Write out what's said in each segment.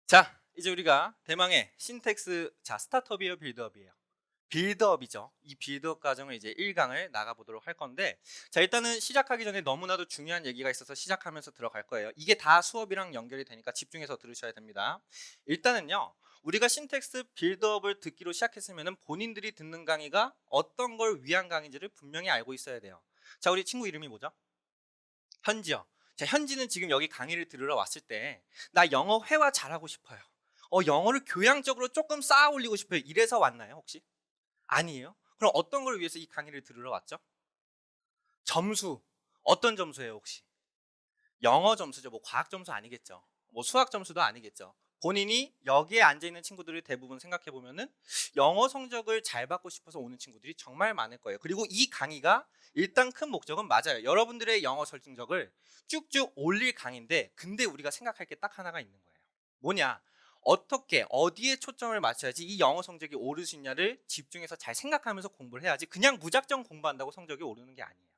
자, 이제 우리가 대망의 신텍스 스타트업이에요, 빌드업이에요? 빌드업이죠. 이 빌드업 과정을 이제 1강을 나가보도록 할 건데, 자, 일단은 시작하기 전에 너무나도 중요한 얘기가 있어서 시작하면서 들어갈 거예요. 이게 다 수업이랑 연결이 되니까 집중해서 들으셔야 됩니다. 일단은요, 우리가 신텍스 빌드업을 듣기로 시작했으면 본인들이 듣는 강의가 어떤 걸 위한 강의인지를 분명히 알고 있어야 돼요. 자, 우리 친구 이름이 뭐죠? 현지요. 자, 현지는 지금 여기 강의를 들으러 왔을 때 나 영어 회화 잘하고 싶어요. 영어를 교양적으로 조금 쌓아 올리고 싶어요. 이래서 왔나요, 혹시? 아니에요. 그럼 어떤 걸 위해서 이 강의를 들으러 왔죠? 점수. 어떤 점수예요, 혹시? 영어 점수죠. 뭐 과학 점수 아니겠죠. 뭐 수학 점수도 아니겠죠. 본인이 여기에 앉아 있는 친구들을 대부분 생각해 보면은 영어 성적을 잘 받고 싶어서 오는 친구들이 정말 많을 거예요. 그리고 이 강의가 일단 큰 목적은 맞아요. 여러분들의 영어 성적을 쭉쭉 올릴 강의인데, 근데 우리가 생각할 게 딱 하나가 있는 거예요. 뭐냐? 어떻게 어디에 초점을 맞춰야지 이 영어 성적이 오를 수 있냐를 집중해서 잘 생각하면서 공부를 해야지, 그냥 무작정 공부한다고 성적이 오르는 게 아니에요.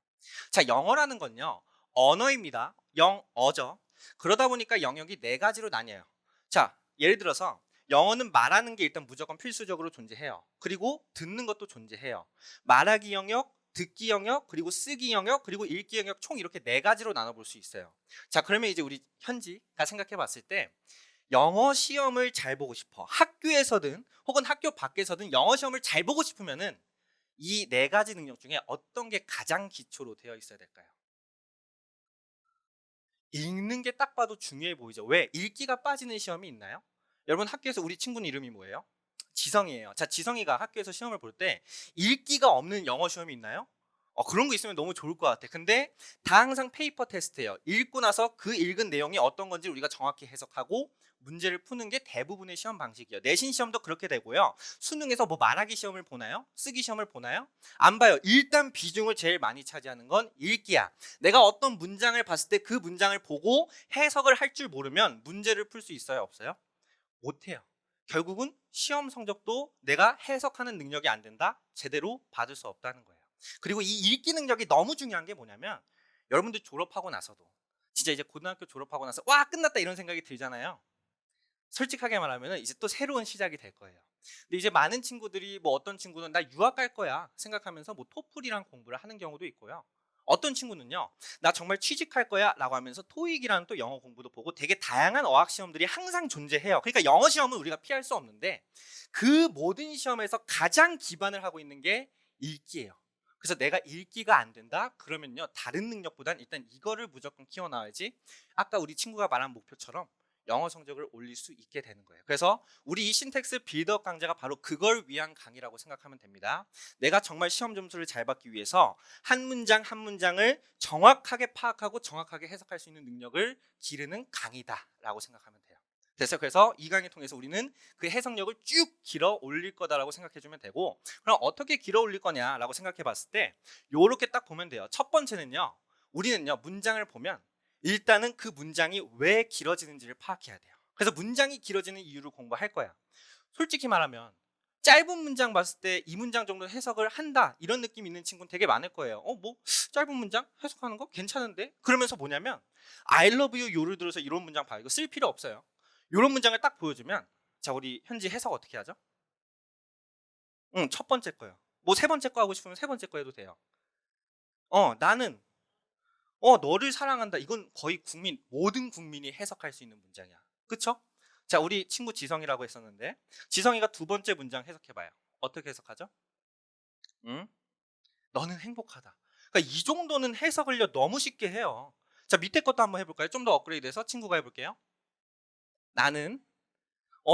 자, 영어라는 건요, 언어입니다. 영어죠. 그러다 보니까 영역이 네 가지로 나뉘어요. 자, 예를 들어서 영어는 말하는 게 일단 무조건 필수적으로 존재해요. 그리고 듣는 것도 존재해요. 말하기 영역, 듣기 영역, 그리고 쓰기 영역, 그리고 읽기 영역, 총 이렇게 네 가지로 나눠볼 수 있어요. 자, 그러면 이제 우리 현지가 생각해 봤을 때 영어 시험을 잘 보고 싶어. 학교에서든 혹은 학교 밖에서든 영어 시험을 잘 보고 싶으면은 이 네 가지 능력 중에 어떤 게 가장 기초로 되어 있어야 될까요? 읽는 게 딱 봐도 중요해 보이죠. 왜? 읽기가 빠지는 시험이 있나요? 여러분, 학교에서 우리 친구는 이름이 뭐예요? 지성이에요. 자, 지성이가 학교에서 시험을 볼 때 읽기가 없는 영어 시험이 있나요? 그런 거 있으면 너무 좋을 것 같아. 근데 다 항상 페이퍼 테스트예요. 읽고 나서 그 읽은 내용이 어떤 건지 우리가 정확히 해석하고 문제를 푸는 게 대부분의 시험 방식이에요. 내신 시험도 그렇게 되고요. 수능에서 뭐 말하기 시험을 보나요? 쓰기 시험을 보나요? 안 봐요. 일단 비중을 제일 많이 차지하는 건 읽기야. 내가 어떤 문장을 봤을 때 그 문장을 보고 해석을 할 줄 모르면 문제를 풀 수 있어요, 없어요? 못해요. 결국은 시험 성적도 내가 해석하는 능력이 안 된다? 제대로 받을 수 없다는 거예요. 그리고 이 읽기 능력이 너무 중요한 게 뭐냐면, 여러분들 졸업하고 나서도 진짜 이제 고등학교 졸업하고 나서 와, 끝났다 이런 생각이 들잖아요. 솔직하게 말하면 이제 또 새로운 시작이 될 거예요. 근데 이제 많은 친구들이, 뭐 어떤 친구는 나 유학 갈 거야 생각하면서 뭐 토플이랑 공부를 하는 경우도 있고요. 어떤 친구는요, 나 정말 취직할 거야 라고 하면서 토익이라는 또 영어 공부도 보고, 되게 다양한 어학 시험들이 항상 존재해요. 그러니까 영어 시험은 우리가 피할 수 없는데, 그 모든 시험에서 가장 기반을 하고 있는 게 읽기예요. 그래서 내가 읽기가 안 된다? 그러면요, 다른 능력보단 일단 이거를 무조건 키워놔야지 아까 우리 친구가 말한 목표처럼 영어 성적을 올릴 수 있게 되는 거예요. 그래서 우리 이 신텍스 빌드업 강좌가 바로 그걸 위한 강의라고 생각하면 됩니다. 내가 정말 시험 점수를 잘 받기 위해서 한 문장 한 문장을 정확하게 파악하고 정확하게 해석할 수 있는 능력을 기르는 강의다라고 생각하면 돼요. 됐어요. 그래서 이 강의 통해서 우리는 그 해석력을 쭉 길어 올릴 거다라고 생각해 주면 되고, 그럼 어떻게 길어 올릴 거냐라고 생각해 봤을 때 요렇게 딱 보면 돼요. 첫 번째는요, 우리는요, 문장을 보면 일단은 그 문장이 왜 길어지는지를 파악해야 돼요. 그래서 문장이 길어지는 이유를 공부할 거야. 솔직히 말하면 짧은 문장 봤을 때 이 문장 정도 해석을 한다 이런 느낌 있는 친구는 되게 많을 거예요. 뭐 짧은 문장 해석하는 거 괜찮은데? 그러면서 뭐냐면 I love you 요를 들어서 이런 문장 봐. 이거 쓸 필요 없어요. 이런 문장을 딱 보여주면, 자, 우리 현지 해석 어떻게 하죠? 응, 첫 번째 거요. 뭐 세 번째 거 하고 싶으면 세 번째 거 해도 돼요. 나는 너를 사랑한다. 이건 거의 모든 국민이 해석할 수 있는 문장이야. 그쵸? 자, 우리 친구 지성이라고 했었는데, 지성이가 두 번째 문장 해석해봐요. 어떻게 해석하죠? 응? 너는 행복하다. 그러니까 이 정도는 해석을요, 너무 쉽게 해요. 자, 밑에 것도 한번 해볼까요? 좀 더 업그레이드해서 친구가 해볼게요. 나는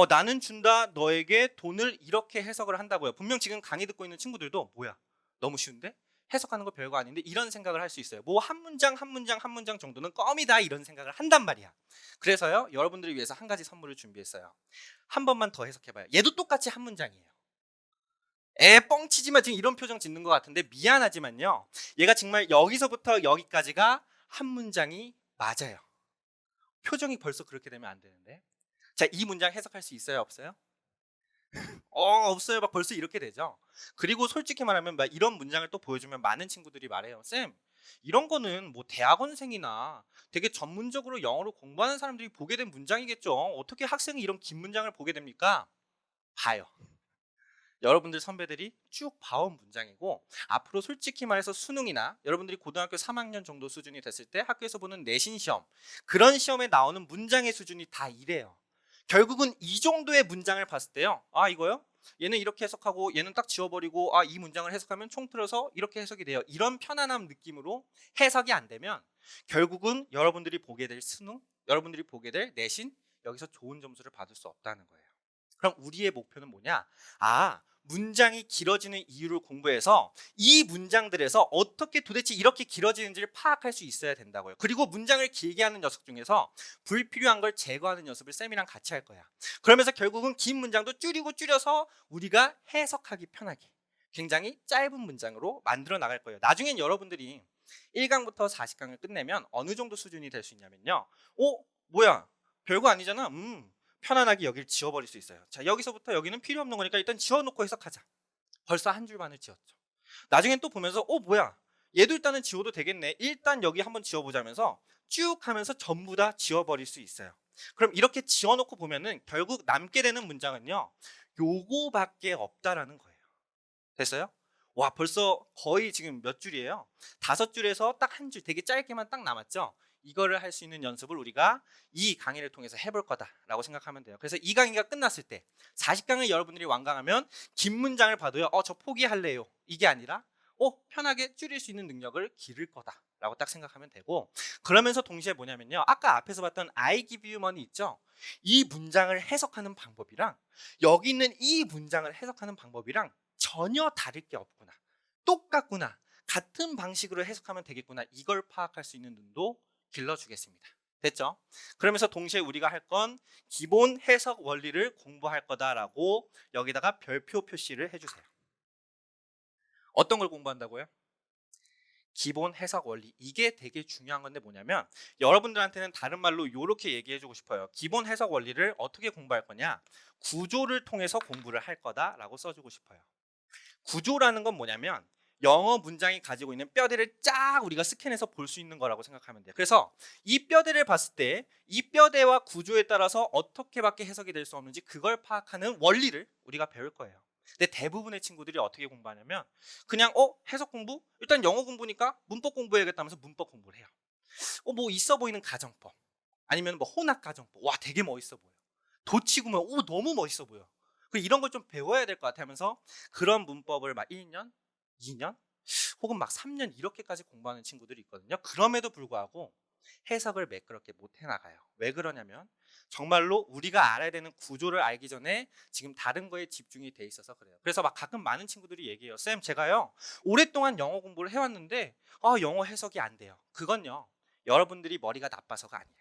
나는 준다 너에게 돈을, 이렇게 해석을 한다고요. 분명 지금 강의 듣고 있는 친구들도 뭐야, 너무 쉬운데? 해석하는 거 별거 아닌데? 이런 생각을 할 수 있어요. 뭐 한 문장 한 문장 한 문장 정도는 껌이다 이런 생각을 한단 말이야. 그래서요, 여러분들을 위해서 한 가지 선물을 준비했어요. 한 번만 더 해석해봐요. 얘도 똑같이 한 문장이에요. 뻥치지마, 지금 이런 표정 짓는 것 같은데 미안하지만요, 얘가 정말 여기서부터 여기까지가 한 문장이 맞아요. 표정이 벌써 그렇게 되면 안 되는데. 자, 이 문장 해석할 수 있어요, 없어요? 없어요. 막 벌써 이렇게 되죠. 그리고 솔직히 말하면 막 이런 문장을 또 보여주면 많은 친구들이 말해요. 쌤, 이런 거는 뭐 대학원생이나 되게 전문적으로 영어를 공부하는 사람들이 보게 된 문장이겠죠. 어떻게 학생이 이런 긴 문장을 보게 됩니까? 봐요. 여러분들 선배들이 쭉 봐온 문장이고, 앞으로 솔직히 말해서 수능이나 여러분들이 고등학교 3학년 정도 수준이 됐을 때 학교에서 보는 내신 시험, 그런 시험에 나오는 문장의 수준이 다 이래요. 결국은 이 정도의 문장을 봤을 때요, 아 이거요? 얘는 이렇게 해석하고 얘는 딱 지워버리고, 아 이 문장을 해석하면 총틀어서 이렇게 해석이 돼요. 이런 편안한 느낌으로 해석이 안 되면 결국은 여러분들이 보게 될 수능, 여러분들이 보게 될 내신, 여기서 좋은 점수를 받을 수 없다는 거예요. 그럼 우리의 목표는 뭐냐? 문장이 길어지는 이유를 공부해서 이 문장들에서 어떻게 도대체 이렇게 길어지는지를 파악할 수 있어야 된다고요. 그리고 문장을 길게 하는 녀석 중에서 불필요한 걸 제거하는 연습을 쌤이랑 같이 할 거야. 그러면서 결국은 긴 문장도 줄이고 줄여서 우리가 해석하기 편하게 굉장히 짧은 문장으로 만들어 나갈 거예요. 나중엔 여러분들이 1강부터 40강을 끝내면 어느 정도 수준이 될 수 있냐면요. 뭐야? 별거 아니잖아. 편안하게 여기를 지워버릴 수 있어요. 자, 여기서부터 여기는 필요 없는 거니까 일단 지워놓고 해석하자. 벌써 한 줄 반을 지웠죠. 나중엔 또 보면서 뭐야, 얘도 일단은 지워도 되겠네. 일단 여기 한번 지워보자면서 쭉 하면서 전부 다 지워버릴 수 있어요. 그럼 이렇게 지워놓고 보면은 결국 남게 되는 문장은요, 요거밖에 없다라는 거예요. 됐어요? 와, 벌써 거의 지금 몇 줄이에요? 5줄에서 딱 한 줄, 되게 짧게만 딱 남았죠? 이거를 할 수 있는 연습을 우리가 이 강의를 통해서 해볼 거다라고 생각하면 돼요. 그래서 이 강의가 끝났을 때 40강을 여러분들이 완강하면 긴 문장을 봐도요, 저 포기할래요, 이게 아니라 편하게 줄일 수 있는 능력을 기를 거다라고 딱 생각하면 되고, 그러면서 동시에 뭐냐면요, 아까 앞에서 봤던 I give you money 있죠? 이 문장을 해석하는 방법이랑 여기 있는 이 문장을 해석하는 방법이랑 전혀 다를 게 없구나, 똑같구나, 같은 방식으로 해석하면 되겠구나, 이걸 파악할 수 있는 눈도 길러주겠습니다. 됐죠? 그러면서 동시에 우리가 할 건 기본 해석 원리를 공부할 거다라고 여기다가 별표 표시를 해주세요. 어떤 걸 공부한다고요? 기본 해석 원리. 이게 되게 중요한 건데 뭐냐면, 여러분들한테는 다른 말로 이렇게 얘기해 주고 싶어요. 기본 해석 원리를 어떻게 공부할 거냐? 구조를 통해서 공부를 할 거다라고 써주고 싶어요. 구조라는 건 뭐냐면 영어 문장이 가지고 있는 뼈대를 쫙 우리가 스캔해서 볼 수 있는 거라고 생각하면 돼요. 그래서 이 뼈대를 봤을 때 이 뼈대와 구조에 따라서 어떻게밖에 해석이 될 수 없는지 그걸 파악하는 원리를 우리가 배울 거예요. 근데 대부분의 친구들이 어떻게 공부하냐면 그냥 해석 공부? 일단 영어 공부니까 문법 공부해야겠다면서 문법 공부를 해요. 뭐 있어 보이는 가정법, 아니면 뭐 혼합 가정법, 와 되게 멋있어 보여. 도치구면 너무 멋있어 보여. 이런 걸 좀 배워야 될 것 같아 하면서 그런 문법을 막 1년, 2년, 혹은 막 3년 이렇게까지 공부하는 친구들이 있거든요. 그럼에도 불구하고 해석을 매끄럽게 못 해나가요. 왜 그러냐면 정말로 우리가 알아야 되는 구조를 알기 전에 지금 다른 거에 집중이 돼 있어서 그래요. 그래서 막 가끔 많은 친구들이 얘기해요. 쌤, 제가요 오랫동안 영어 공부를 해왔는데 영어 해석이 안 돼요. 그건요, 여러분들이 머리가 나빠서가 아니에요.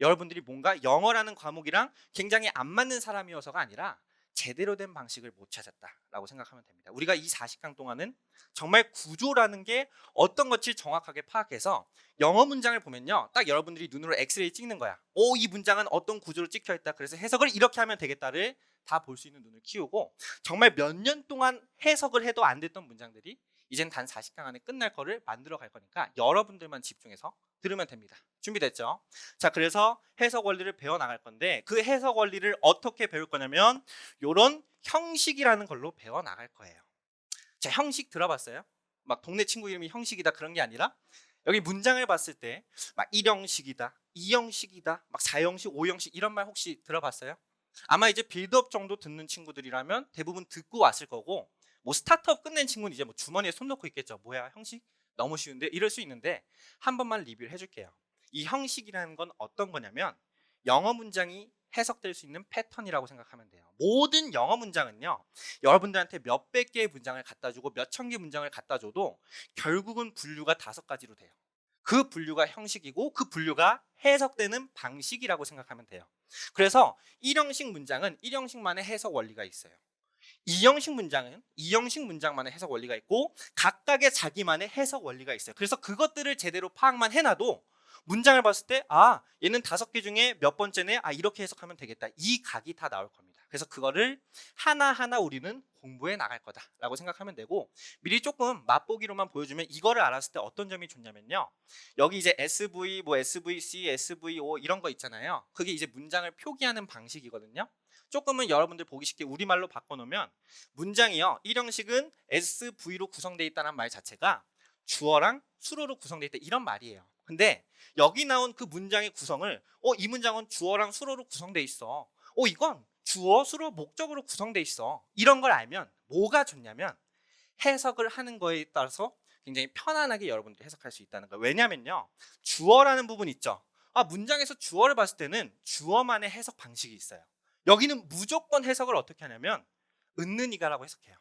여러분들이 뭔가 영어라는 과목이랑 굉장히 안 맞는 사람이어서가 아니라 제대로 된 방식을 못 찾았다라고 생각하면 됩니다. 우리가 이 40강 동안은 정말 구조라는 게 어떤 것을 정확하게 파악해서 영어 문장을 보면요, 딱 여러분들이 눈으로 엑스레이 찍는 거야. 이 문장은 어떤 구조로 찍혀 있다, 그래서 해석을 이렇게 하면 되겠다를 다 볼 수 있는 눈을 키우고, 정말 몇 년 동안 해석을 해도 안 됐던 문장들이 이젠 단 40강 안에 끝날 거를 만들어 갈 거니까 여러분들만 집중해서 들으면 됩니다. 준비됐죠? 자, 그래서 해석 원리를 배워 나갈 건데 그 해석 원리를 어떻게 배울 거냐면 요런 형식이라는 걸로 배워 나갈 거예요. 자, 형식 들어봤어요? 막 동네 친구 이름이 형식이다 그런 게 아니라 여기 문장을 봤을 때 막 1형식이다, 2형식이다, 막 4형식, 5형식 이런 말 혹시 들어봤어요? 아마 이제 빌드업 정도 듣는 친구들이라면 대부분 듣고 왔을 거고, 뭐 스타트업 끝낸 친구는 이제 뭐 주머니에 손 넣고 있겠죠. 뭐야 형식? 너무 쉬운데? 이럴 수 있는데 한 번만 리뷰를 해줄게요. 이 형식이라는 건 어떤 거냐면 영어 문장이 해석될 수 있는 패턴이라고 생각하면 돼요. 모든 영어 문장은요, 여러분들한테 몇백 개의 문장을 갖다 주고 몇천 개 문장을 갖다 줘도 결국은 분류가 5가지로 돼요. 그 분류가 형식이고 그 분류가 해석되는 방식이라고 생각하면 돼요. 그래서 1형식 문장은 1형식만의 해석 원리가 있어요. 2형식 문장은 2형식 문장만의 해석 원리가 있고 각각의 자기만의 해석 원리가 있어요. 그래서 그것들을 제대로 파악만 해놔도 문장을 봤을 때 얘는 5개 중에 몇 번째네, 이렇게 해석하면 되겠다, 이 각이 다 나올 겁니다. 그래서 그거를 하나하나 우리는 공부해 나갈 거다라고 생각하면 되고, 미리 조금 맛보기로만 보여주면 이거를 알았을 때 어떤 점이 좋냐면요. 여기 이제 SV, 뭐 SVC, SVO 이런 거 있잖아요. 그게 이제 문장을 표기하는 방식이거든요. 조금은 여러분들 보기 쉽게 우리말로 바꿔놓으면 문장이요. 1형식은 SV로 구성되어 있다는 말 자체가 주어랑 수로로 구성되어 있다 이런 말이에요. 근데 여기 나온 그 문장의 구성을 이 문장은 주어랑 수로로 구성되어 있어. 이건 주어, 수로, 목적으로 구성되어 있어. 이런 걸 알면 뭐가 좋냐면 해석을 하는 거에 따라서 굉장히 편안하게 여러분들이 해석할 수 있다는 거예요. 왜냐면요. 주어라는 부분 있죠. 문장에서 주어를 봤을 때는 주어만의 해석 방식이 있어요. 여기는 무조건 해석을 어떻게 하냐면 있는 이가라고 해석해요.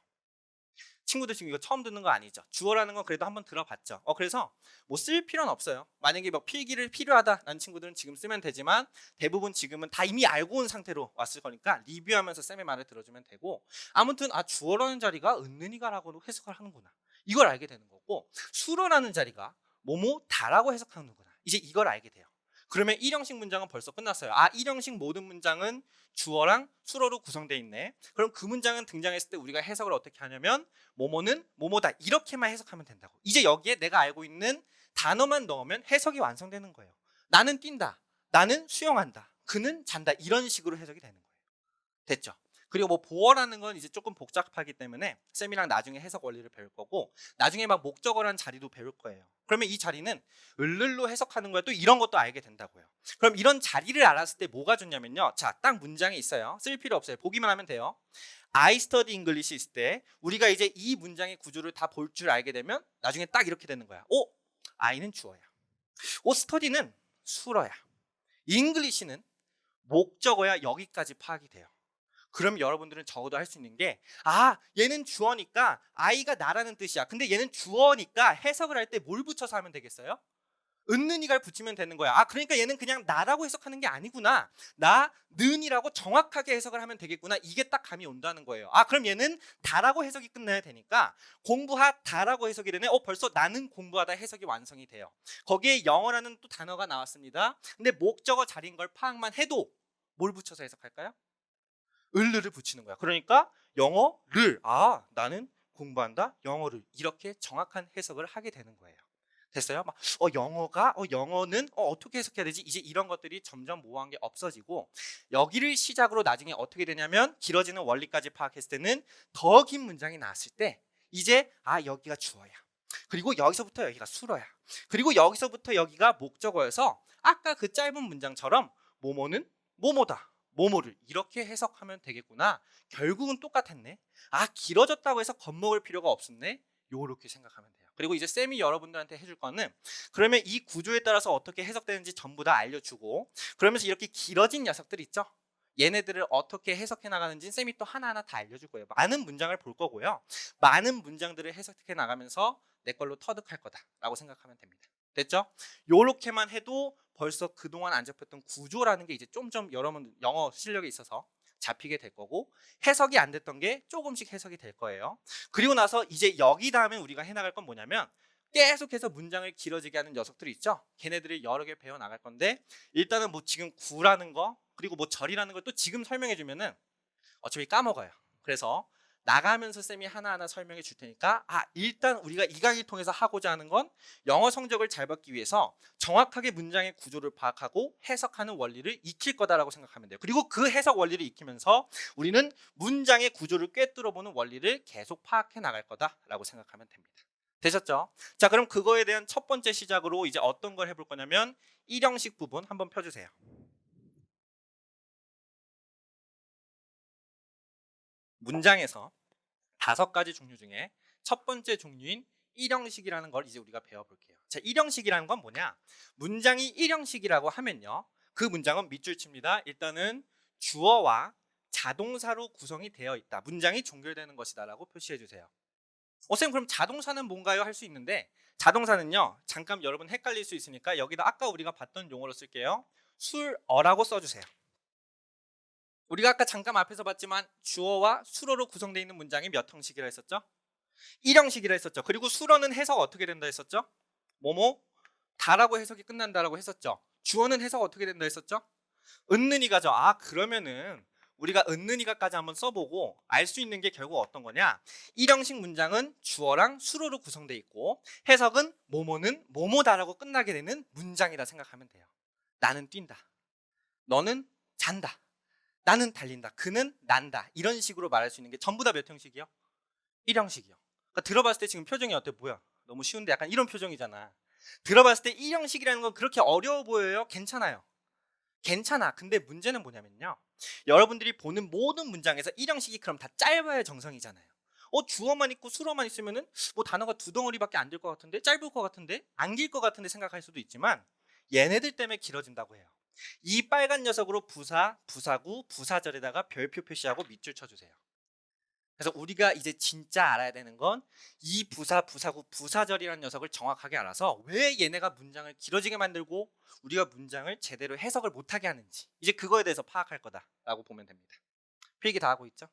친구들 지금 이거 처음 듣는 거 아니죠? 주어라는 건 그래도 한번 들어봤죠? 그래서 뭐 쓸 필요는 없어요. 만약에 뭐 필기를 필요하다라는 친구들은 지금 쓰면 되지만 대부분 지금은 다 이미 알고 온 상태로 왔을 거니까 리뷰하면서 쌤의 말을 들어주면 되고, 아무튼 주어라는 자리가 있는이가라고 해석을 하는구나, 이걸 알게 되는 거고, 수로라는 자리가 뭐뭐다라고 해석하는구나, 이제 이걸 알게 돼요. 그러면 1형식 문장은 벌써 끝났어요. 1형식 모든 문장은 주어랑 수로로 구성되어 있네. 그럼 그 문장은 등장했을 때 우리가 해석을 어떻게 하냐면 뭐뭐는 뭐뭐다 이렇게만 해석하면 된다고. 이제 여기에 내가 알고 있는 단어만 넣으면 해석이 완성되는 거예요. 나는 뛴다, 나는 수영한다, 그는 잔다, 이런 식으로 해석이 되는 거예요. 됐죠? 그리고 뭐 보어라는 건 이제 조금 복잡하기 때문에 쌤이랑 나중에 해석 원리를 배울 거고, 나중에 막 목적어라는 자리도 배울 거예요. 그러면 이 자리는 을를로 해석하는 거야. 또 이런 것도 알게 된다고요. 그럼 이런 자리를 알았을 때 뭐가 좋냐면요. 자, 딱 문장이 있어요. 쓸 필요 없어요. 보기만 하면 돼요. I study English 있을 때 우리가 이제 이 문장의 구조를 다 볼 줄 알게 되면 나중에 딱 이렇게 되는 거야. I는 주어야. study는 수어야. English는 목적어야. 여기까지 파악이 돼요. 그럼 여러분들은 적어도 할 수 있는 게 얘는 주어니까 I가 나라는 뜻이야. 근데 얘는 주어니까 해석을 할 때 뭘 붙여서 하면 되겠어요? 있는 이가를 붙이면 되는 거야. 그러니까 얘는 그냥 나라고 해석하는 게 아니구나, 나는이라고 정확하게 해석을 하면 되겠구나, 이게 딱 감이 온다는 거예요. 그럼 얘는 다라고 해석이 끝나야 되니까 공부하다라고 해석이 되네. 벌써 나는 공부하다 해석이 완성이 돼요. 거기에 영어라는 또 단어가 나왔습니다. 근데 목적어 자리인 걸 파악만 해도 뭘 붙여서 해석할까요? 을르를 붙이는 거야. 그러니까 영어를 나는 공부한다 영어를, 이렇게 정확한 해석을 하게 되는 거예요. 됐어요? 막 영어가 영어는 어떻게 해석해야 되지? 이제 이런 것들이 점점 모호한 게 없어지고, 여기를 시작으로 나중에 어떻게 되냐면 길어지는 원리까지 파악했을 때는 더 긴 문장이 나왔을 때 이제 여기가 주어야, 그리고 여기서부터 여기가 수로야, 그리고 여기서부터 여기가 목적어여서 아까 그 짧은 문장처럼 뭐뭐는 뭐뭐다, 뭐뭐를 이렇게 해석하면 되겠구나. 결국은 똑같았네. 길어졌다고 해서 겁먹을 필요가 없었네. 요렇게 생각하면 돼요. 그리고 이제 쌤이 여러분들한테 해줄 거는 그러면 이 구조에 따라서 어떻게 해석되는지 전부 다 알려주고, 그러면서 이렇게 길어진 녀석들 있죠? 얘네들을 어떻게 해석해 나가는지 쌤이 또 하나하나 다 알려줄 거예요. 많은 문장을 볼 거고요. 많은 문장들을 해석해 나가면서 내 걸로 터득할 거다라고 생각하면 됩니다. 됐죠? 요렇게만 해도 벌써 그동안 안 잡혔던 구조라는 게 이제 좀좀 여러분 영어 실력에 있어서 잡히게 될 거고, 해석이 안 됐던 게 조금씩 해석이 될 거예요. 그리고 나서 이제 여기 다음에 우리가 해나갈 건 뭐냐면 계속해서 문장을 길어지게 하는 녀석들이 있죠. 걔네들을 여러 개 배워 나갈 건데, 일단은 뭐 지금 구라는 거 그리고 뭐 절이라는 걸 또 지금 설명해 주면은 어차피 까먹어요. 그래서 나가면서 쌤이 하나하나 설명해 줄 테니까 일단 우리가 이 강의를 통해서 하고자 하는 건 영어 성적을 잘 받기 위해서 정확하게 문장의 구조를 파악하고 해석하는 원리를 익힐 거다라고 생각하면 돼요. 그리고 그 해석 원리를 익히면서 우리는 문장의 구조를 꿰뚫어보는 원리를 계속 파악해 나갈 거다라고 생각하면 됩니다. 되셨죠? 자, 그럼 그거에 대한 첫 번째 시작으로 이제 어떤 걸 해볼 거냐면 1형식 부분 한번 펴주세요. 문장에서 5가지 종류 중에 첫 번째 종류인 1형식이라는 걸 이제 우리가 배워볼게요. 자, 1형식이라는 건 뭐냐? 문장이 1형식이라고 하면요, 그 문장은 밑줄 칩니다. 일단은 주어와 자동사로 구성이 되어 있다, 문장이 종결되는 것이다 라고 표시해 주세요. 쌤, 그럼 자동사는 뭔가요? 할 수 있는데, 자동사는요, 잠깐 여러분 헷갈릴 수 있으니까 여기다 아까 우리가 봤던 용어로 쓸게요. 술어라고 써주세요. 우리가 아까 잠깐 앞에서 봤지만 주어와 수어로 구성되어 있는 문장이 몇 형식이라 했었죠? 1형식이라 했었죠. 그리고 수어는 해석 어떻게 된다 했었죠? 뭐뭐 다라고 해석이 끝난다라고 했었죠. 주어는 해석 어떻게 된다 했었죠? 있는 이가죠. 그러면은 우리가 은는이가까지 한번 써보고 알 수 있는 게 결국 어떤 거냐? 일형식 문장은 주어랑 수로로 구성되어 있고 해석은 뭐뭐는 뭐뭐다라고 끝나게 되는 문장이라 생각하면 돼요. 나는 뛴다. 너는 잔다. 나는 달린다. 그는 난다. 이런 식으로 말할 수 있는 게 전부 다 몇 형식이요? 일형식이요. 그러니까 들어봤을 때 지금 표정이 어때? 뭐야? 너무 쉬운데 약간 이런 표정이잖아. 들어봤을 때 일형식이라는 건 그렇게 어려워 보여요? 괜찮아요. 괜찮아. 근데 문제는 뭐냐면요. 여러분들이 보는 모든 문장에서 일형식이 그럼 다 짧아야 정성이잖아요. 주어만 있고 수로만 있으면은 뭐 단어가 두 덩어리밖에 안 될 것 같은데, 짧을 것 같은데, 안 길 것 같은데 생각할 수도 있지만 얘네들 때문에 길어진다고 해요. 이 빨간 녀석으로 부사, 부사구, 부사절에다가 별표 표시하고 밑줄 쳐주세요. 그래서 우리가 이제 진짜 알아야 되는 건 이 부사, 부사구, 부사절이라는 녀석을 정확하게 알아서 왜 얘네가 문장을 길어지게 만들고 우리가 문장을 제대로 해석을 못하게 하는지, 이제 그거에 대해서 파악할 거다라고 보면 됩니다. 필기 다 하고 있죠?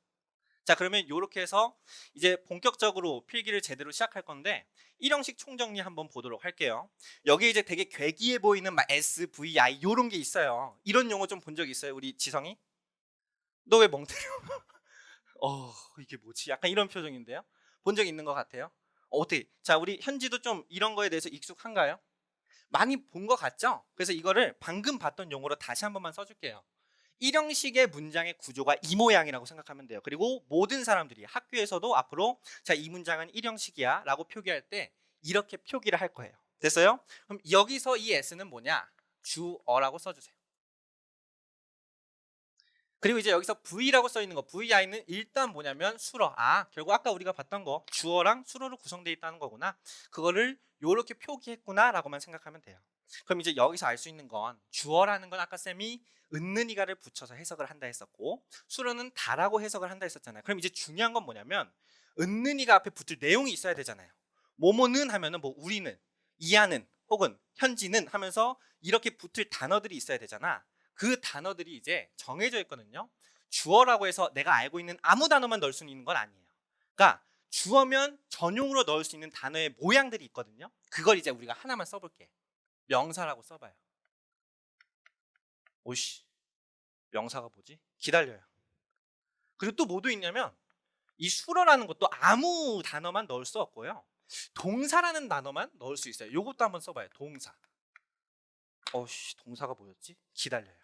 자, 그러면 이렇게 해서 이제 본격적으로 필기를 제대로 시작할 건데 일형식 총정리 한번 보도록 할게요. 여기 이제 되게 괴기해 보이는 막 S, V, I 이런 게 있어요. 이런 용어 좀 본 적 있어요, 우리 지성이? 너 왜 멍 때려? 이게 뭐지? 약간 이런 표정인데요. 본 적 있는 것 같아요. 어떻게? 자, 우리 현지도 좀 이런 거에 대해서 익숙한가요? 많이 본 것 같죠? 그래서 이거를 방금 봤던 용어로 다시 한 번만 써줄게요. 일형식의 문장의 구조가 이 모양이라고 생각하면 돼요. 그리고 모든 사람들이 학교에서도 앞으로 자, 이 문장은 일형식이야 라고 표기할 때 이렇게 표기를 할 거예요. 됐어요? 그럼 여기서 이 S는 뭐냐? 주어라고 써주세요. 그리고 이제 여기서 V라고 써 있는 거, VI는 일단 뭐냐면 수로. 결국 아까 우리가 봤던 거 주어랑 수로로 구성되어 있다는 거구나. 그거를 이렇게 표기했구나라고만 생각하면 돼요. 그럼 이제 여기서 알 수 있는 건 주어라는 건 아까 쌤이 은는이가를 붙여서 해석을 한다 했었고 수로는 다라고 해석을 한다 했었잖아요. 그럼 이제 중요한 건 뭐냐면 은는이가 앞에 붙을 내용이 있어야 되잖아요. 뭐뭐는 하면은 뭐 우리는, 이하는, 혹은 현지는 하면서 이렇게 붙을 단어들이 있어야 되잖아. 그 단어들이 이제 정해져 있거든요. 주어라고 해서 내가 알고 있는 아무 단어만 넣을 수 있는 건 아니에요. 그러니까 주어면 전용으로 넣을 수 있는 단어의 모양들이 있거든요. 그걸 이제 우리가 하나만 써볼게. 명사라고 써봐요. 오씨, 명사가 뭐지? 기다려요. 그리고 또 뭐도 있냐면 이 수로라는 것도 아무 단어만 넣을 수 없고요. 동사라는 단어만 넣을 수 있어요. 이것도 한번 써봐요. 동사. 동사가 뭐였지? 기다려요.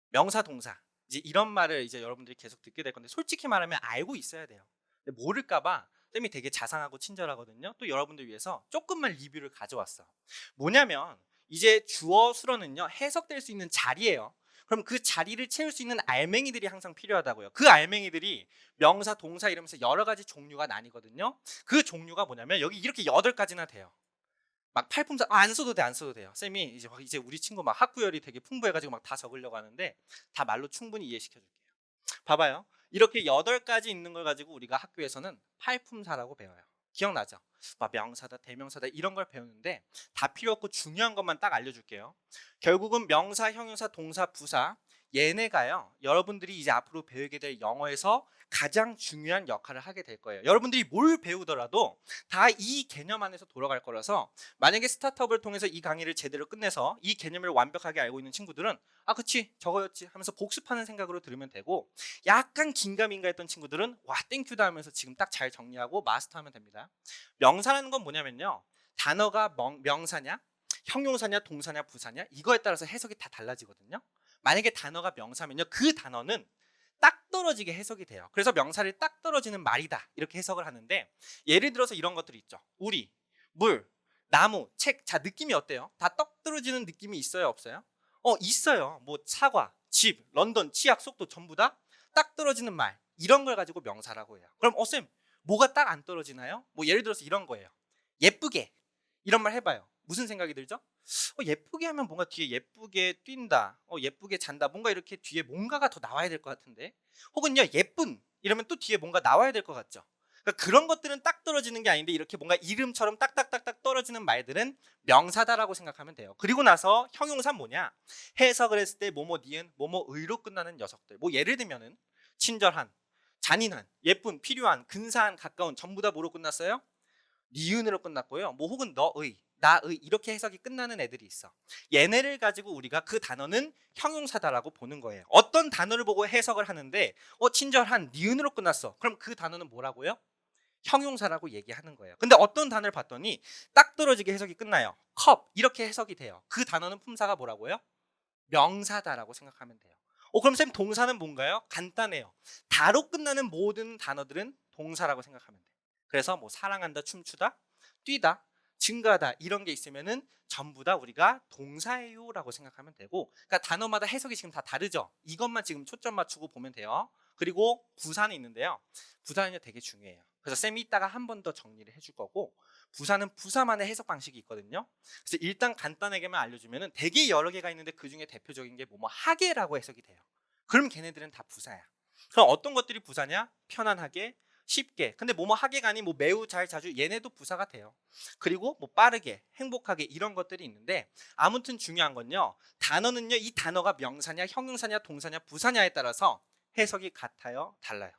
명사, 동사. 이제 이런 말을 이제 여러분들이 계속 듣게 될 건데 솔직히 말하면 알고 있어야 돼요. 근데 모를까봐 쌤이 되게 자상하고 친절하거든요. 또 여러분들 위해서 조금만 리뷰를 가져왔어. 뭐냐면 이제 주어 수로는요 해석될 수 있는 자리예요. 그럼 그 자리를 채울 수 있는 알맹이들이 항상 필요하다고요. 그 알맹이들이 명사, 동사 이러면서 여러 가지 종류가 나뉘거든요. 그 종류가 뭐냐면 여기 이렇게 8가지나 돼요. 막 팔품사 안 써도 돼, 안 써도 돼요. 쌤이 이제 우리 친구 막 학구열이 되게 풍부해가지고 막 다 적으려고 하는데 다 말로 충분히 이해시켜 줄게요. 봐봐요. 이렇게 8가지 있는 걸 가지고 우리가 학교에서는 팔품사라고 배워요. 기억나죠? 막 명사다, 대명사다 이런 걸 배우는데 다 필요 없고 중요한 것만 딱 알려줄게요. 결국은 명사, 형용사, 동사, 부사 얘네가요. 여러분들이 이제 앞으로 배우게 될 영어에서 가장 중요한 역할을 하게 될 거예요. 여러분들이 뭘 배우더라도 다 이 개념 안에서 돌아갈 거라서 만약에 스타트업을 통해서 이 강의를 제대로 끝내서 이 개념을 완벽하게 알고 있는 친구들은 그치 저거였지 하면서 복습하는 생각으로 들으면 되고 약간 긴가민가 했던 친구들은 와 땡큐다 하면서 지금 딱 잘 정리하고 마스터하면 됩니다. 명사라는 건 뭐냐면요. 단어가 명사냐 형용사냐 동사냐 부사냐 이거에 따라서 해석이 다 달라지거든요. 만약에 단어가 명사면요 그 단어는 딱 떨어지게 해석이 돼요. 그래서 명사를 딱 떨어지는 말이다 이렇게 해석을 하는데 예를 들어서 이런 것들이 있죠. 우리, 물, 나무, 책. 자 느낌이 어때요? 다 떡 떨어지는 느낌이 있어요 없어요? 있어요. 뭐 사과, 집, 런던, 치약, 속도 전부 다 딱 떨어지는 말 이런 걸 가지고 명사라고 해요. 그럼 쌤 뭐가 딱 안 떨어지나요? 뭐 예를 들어서 이런 거예요. 예쁘게 이런 말 해봐요. 무슨 생각이 들죠? 예쁘게 하면 뭔가 뒤에 예쁘게 뛴다, 예쁘게 잔다, 뭔가 이렇게 뒤에 뭔가가 더 나와야 될 것 같은데 혹은요 예쁜 이러면 또 뒤에 뭔가 나와야 될 것 같죠. 그러니까 그런 것들은 딱 떨어지는 게 아닌데 이렇게 뭔가 이름처럼 딱딱딱딱 떨어지는 말들은 명사다라고 생각하면 돼요. 그리고 나서 형용사는 뭐냐? 해석을 했을 때 뭐뭐 니은 뭐뭐 의로 끝나는 녀석들. 뭐 예를 들면은 친절한, 잔인한, 예쁜, 필요한, 근사한, 가까운 전부 다 뭐로 끝났어요? 니은으로 끝났고요. 뭐 혹은 너의, 나의 이렇게 해석이 끝나는 애들이 있어. 얘네를 가지고 우리가 그 단어는 형용사다라고 보는 거예요. 어떤 단어를 보고 해석을 하는데 친절한 니은으로 끝났어. 그럼 그 단어는 뭐라고요? 형용사라고 얘기하는 거예요. 근데 어떤 단어를 봤더니 딱 떨어지게 해석이 끝나요. 컵 이렇게 해석이 돼요. 그 단어는 품사가 뭐라고요? 명사다라고 생각하면 돼요. 그럼 쌤 동사는 뭔가요? 간단해요. 다로 끝나는 모든 단어들은 동사라고 생각하면 돼요. 그래서 뭐 사랑한다, 춤추다, 뛰다, 증가하다 이런 게 있으면은 전부 다 우리가 동사예요라고 생각하면 되고, 그러니까 단어마다 해석이 지금 다 다르죠. 이것만 지금 초점 맞추고 보면 돼요. 그리고 부사는 있는데요. 부사는요 되게 중요해요. 그래서 쌤이 이따가 한 번 더 정리를 해줄 거고, 부사는 부사만의 해석 방식이 있거든요. 그래서 일단 간단하게만 알려주면은 되게 여러 개가 있는데 그 중에 대표적인 게 뭐뭐 하게라고 해석이 돼요. 그럼 걔네들은 다 부사야. 그럼 어떤 것들이 부사냐? 편안하게, 쉽게. 근데 뭐뭐 하게가 아닌 뭐 매우, 잘, 자주 얘네도 부사가 돼요. 그리고 뭐 빠르게, 행복하게 이런 것들이 있는데, 아무튼 중요한 건요. 단어는요 이 단어가 명사냐, 형용사냐, 동사냐, 부사냐에 따라서 해석이 같아요, 달라요?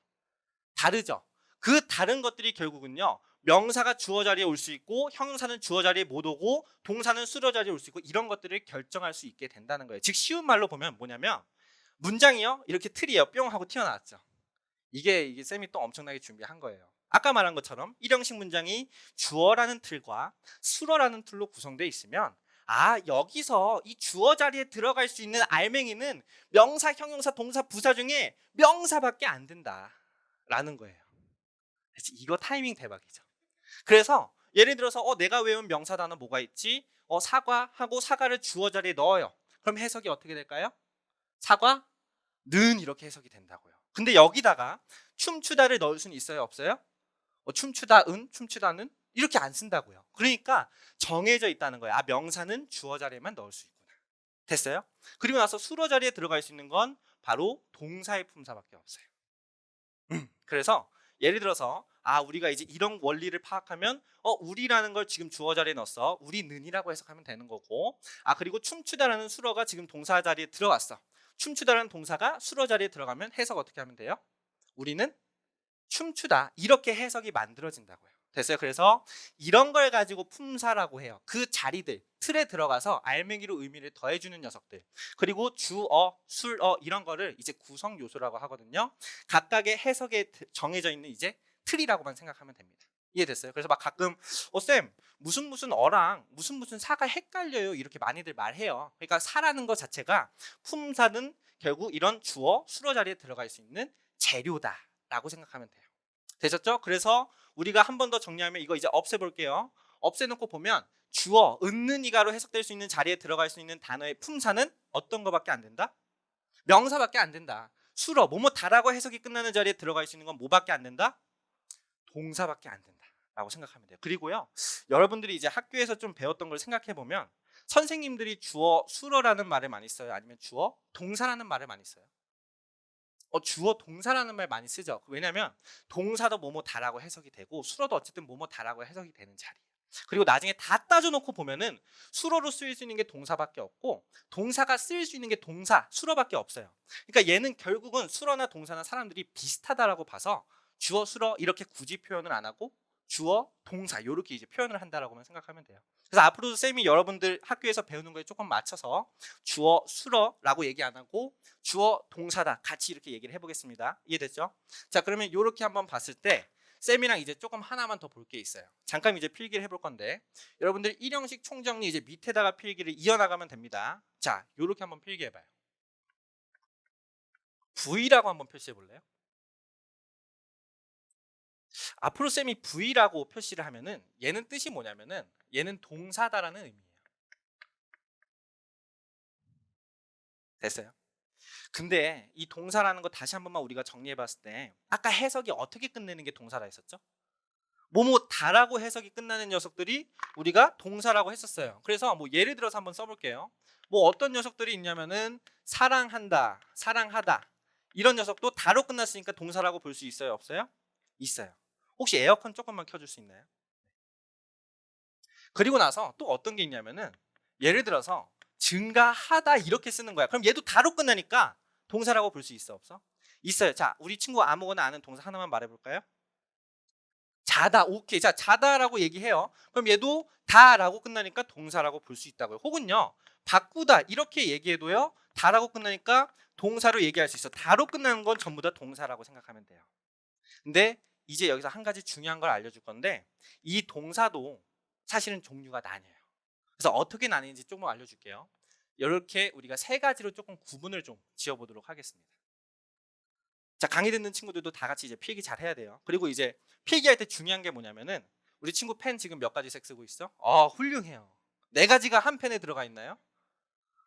다르죠. 그 다른 것들이 결국은요 명사가 주어 자리에 올 수 있고, 형용사는 주어 자리에 못 오고, 동사는 수로 자리에 올 수 있고, 이런 것들을 결정할 수 있게 된다는 거예요. 즉 쉬운 말로 보면 뭐냐면, 문장이요 이렇게 틀이에요. 뿅 하고 튀어나왔죠. 이게 쌤이 또 엄청나게 준비한 거예요. 아까 말한 것처럼 일형식 문장이 주어라는 틀과 수어라는 틀로 구성되어 있으면, 여기서 이 주어 자리에 들어갈 수 있는 알맹이는 명사, 형용사, 동사, 부사 중에 명사밖에 안 된다라는 거예요. 이거 타이밍 대박이죠. 그래서 예를 들어서 내가 외운 명사 단어 뭐가 있지? 사과하고 사과를 주어 자리에 넣어요. 그럼 해석이 어떻게 될까요? 사과는 이렇게 해석이 된다고요. 근데 여기다가 춤추다를 넣을 수는 있어요, 없어요? 춤추다은, 춤추다는 이렇게 안 쓴다고요. 그러니까 정해져 있다는 거예요. 명사는 주어 자리에만 넣을 수 있구나. 됐어요? 그리고 나서 수로 자리에 들어갈 수 있는 건 바로 동사의 품사밖에 없어요. 그래서 예를 들어서 우리가 이제 이런 원리를 파악하면 우리라는 걸 지금 주어 자리에 넣었어. 우리는이라고 해석하면 되는 거고, 그리고 춤추다라는 수로가 지금 동사 자리에 들어갔어. 춤추다라는 동사가 수로 자리에 들어가면 해석 어떻게 하면 돼요? 우리는 춤추다 이렇게 해석이 만들어진다고요. 됐어요? 그래서 이런 걸 가지고 품사라고 해요. 그 자리들, 틀에 들어가서 알맹이로 의미를 더해주는 녀석들. 그리고 주어, 술어 이런 거를 이제 구성 요소라고 하거든요. 각각의 해석에 정해져 있는 이제 틀이라고만 생각하면 됩니다. 이해됐어요? 그래서 막 가끔 쌤 무슨 어랑 무슨 사가 헷갈려요 이렇게 많이들 말해요. 그러니까 사라는 것 자체가 품사는 결국 이런 주어, 수어 자리에 들어갈 수 있는 재료다라고 생각하면 돼요. 되셨죠? 그래서 우리가 한 번 더 정리하면 이거 이제 없애볼게요. 없애놓고 보면 주어, 은는 이가로 해석될 수 있는 자리에 들어갈 수 있는 단어의 품사는 어떤 거밖에 안 된다? 명사밖에 안 된다. 수러, 뭐뭐 다라고 해석이 끝나는 자리에 들어갈 수 있는 건 뭐밖에 안 된다? 동사밖에 안 된다 라고 생각하면 돼요. 그리고요 여러분들이 이제 학교에서 좀 배웠던 걸 생각해 보면, 선생님들이 주어, 수러라는 말을 많이 써요? 아니면 주어, 동사라는 말을 많이 써요? 주어, 동사라는 말 많이 쓰죠. 왜냐면 동사도 뭐뭐 다라고 해석이 되고, 수어도 어쨌든 뭐뭐 다라고 해석이 되는 자리예요. 그리고 나중에 다 따져놓고 보면은 수어로 쓰일 수 있는 게 동사밖에 없고, 동사가 쓰일 수 있는 게 동사, 수어밖에 없어요. 그러니까 얘는 결국은 수어나 동사나 사람들이 비슷하다라고 봐서 주어, 수어 이렇게 굳이 표현을 안 하고 주어, 동사 이렇게 이제 표현을 한다라고만 생각하면 돼요. 그래서 앞으로도 쌤이 여러분들 학교에서 배우는 거에 조금 맞춰서 주어, 수어라고 얘기 안 하고 주어, 동사다 같이 이렇게 얘기를 해보겠습니다. 이해됐죠? 자, 그러면 이렇게 한번 봤을 때 쌤이랑 이제 조금 하나만 더 볼 게 있어요. 잠깐 이제 필기를 해볼 건데, 여러분들 일형식 총정리 이제 밑에다가 필기를 이어나가면 됩니다. 자, 이렇게 한번 필기해봐요. V라고 한번 표시해 볼래요? 앞으로 쌤이 V라고 표시를 하면은 얘는 뜻이 뭐냐면은 얘는 동사다라는 의미예요. 됐어요? 근데 이 동사라는 거 다시 한 번만 우리가 정리해 봤을 때, 아까 해석이 어떻게 끝내는 게 동사라 했었죠? 뭐뭐 다라고 해석이 끝나는 녀석들이 우리가 동사라고 했었어요. 그래서 뭐 예를 들어서 한번 써볼게요. 뭐 어떤 녀석들이 있냐면은 사랑한다, 사랑하다 이런 녀석도 다로 끝났으니까 동사라고 볼 수 있어요, 없어요? 있어요. 혹시 에어컨 조금만 켜줄 수 있나요? 그리고 나서 또 어떤 게 있냐면은 예를 들어서 증가하다 이렇게 쓰는 거야. 그럼 얘도 다로 끝나니까 동사라고 볼 수 있어, 없어? 있어요. 자, 우리 친구 아무거나 아는 동사 하나만 말해볼까요? 다다. 오케이. 자, 자다라고 얘기해요. 그럼 얘도 다라고 끝나니까 동사라고 볼 수 있다고요. 혹은요, 바꾸다 이렇게 얘기해도요, 다라고 끝나니까 동사로 얘기할 수 있어. 다로 끝나는 건 전부 다 동사라고 생각하면 돼요. 근데 이제 여기서 한 가지 중요한 걸 알려줄 건데, 이 동사도 사실은 종류가 나뉘어요. 그래서 어떻게 나뉘는지 조금 알려줄게요. 이렇게 우리가 세 가지로 조금 구분을 좀 지어보도록 하겠습니다. 자, 강의 듣는 친구들도 다 같이 이제 필기 잘 해야 돼요. 그리고 이제 필기할 때 중요한 게 뭐냐면은, 우리 친구 펜 지금 몇 가지 색 쓰고 있어? 훌륭해요. 네 가지가 한 펜에 들어가 있나요?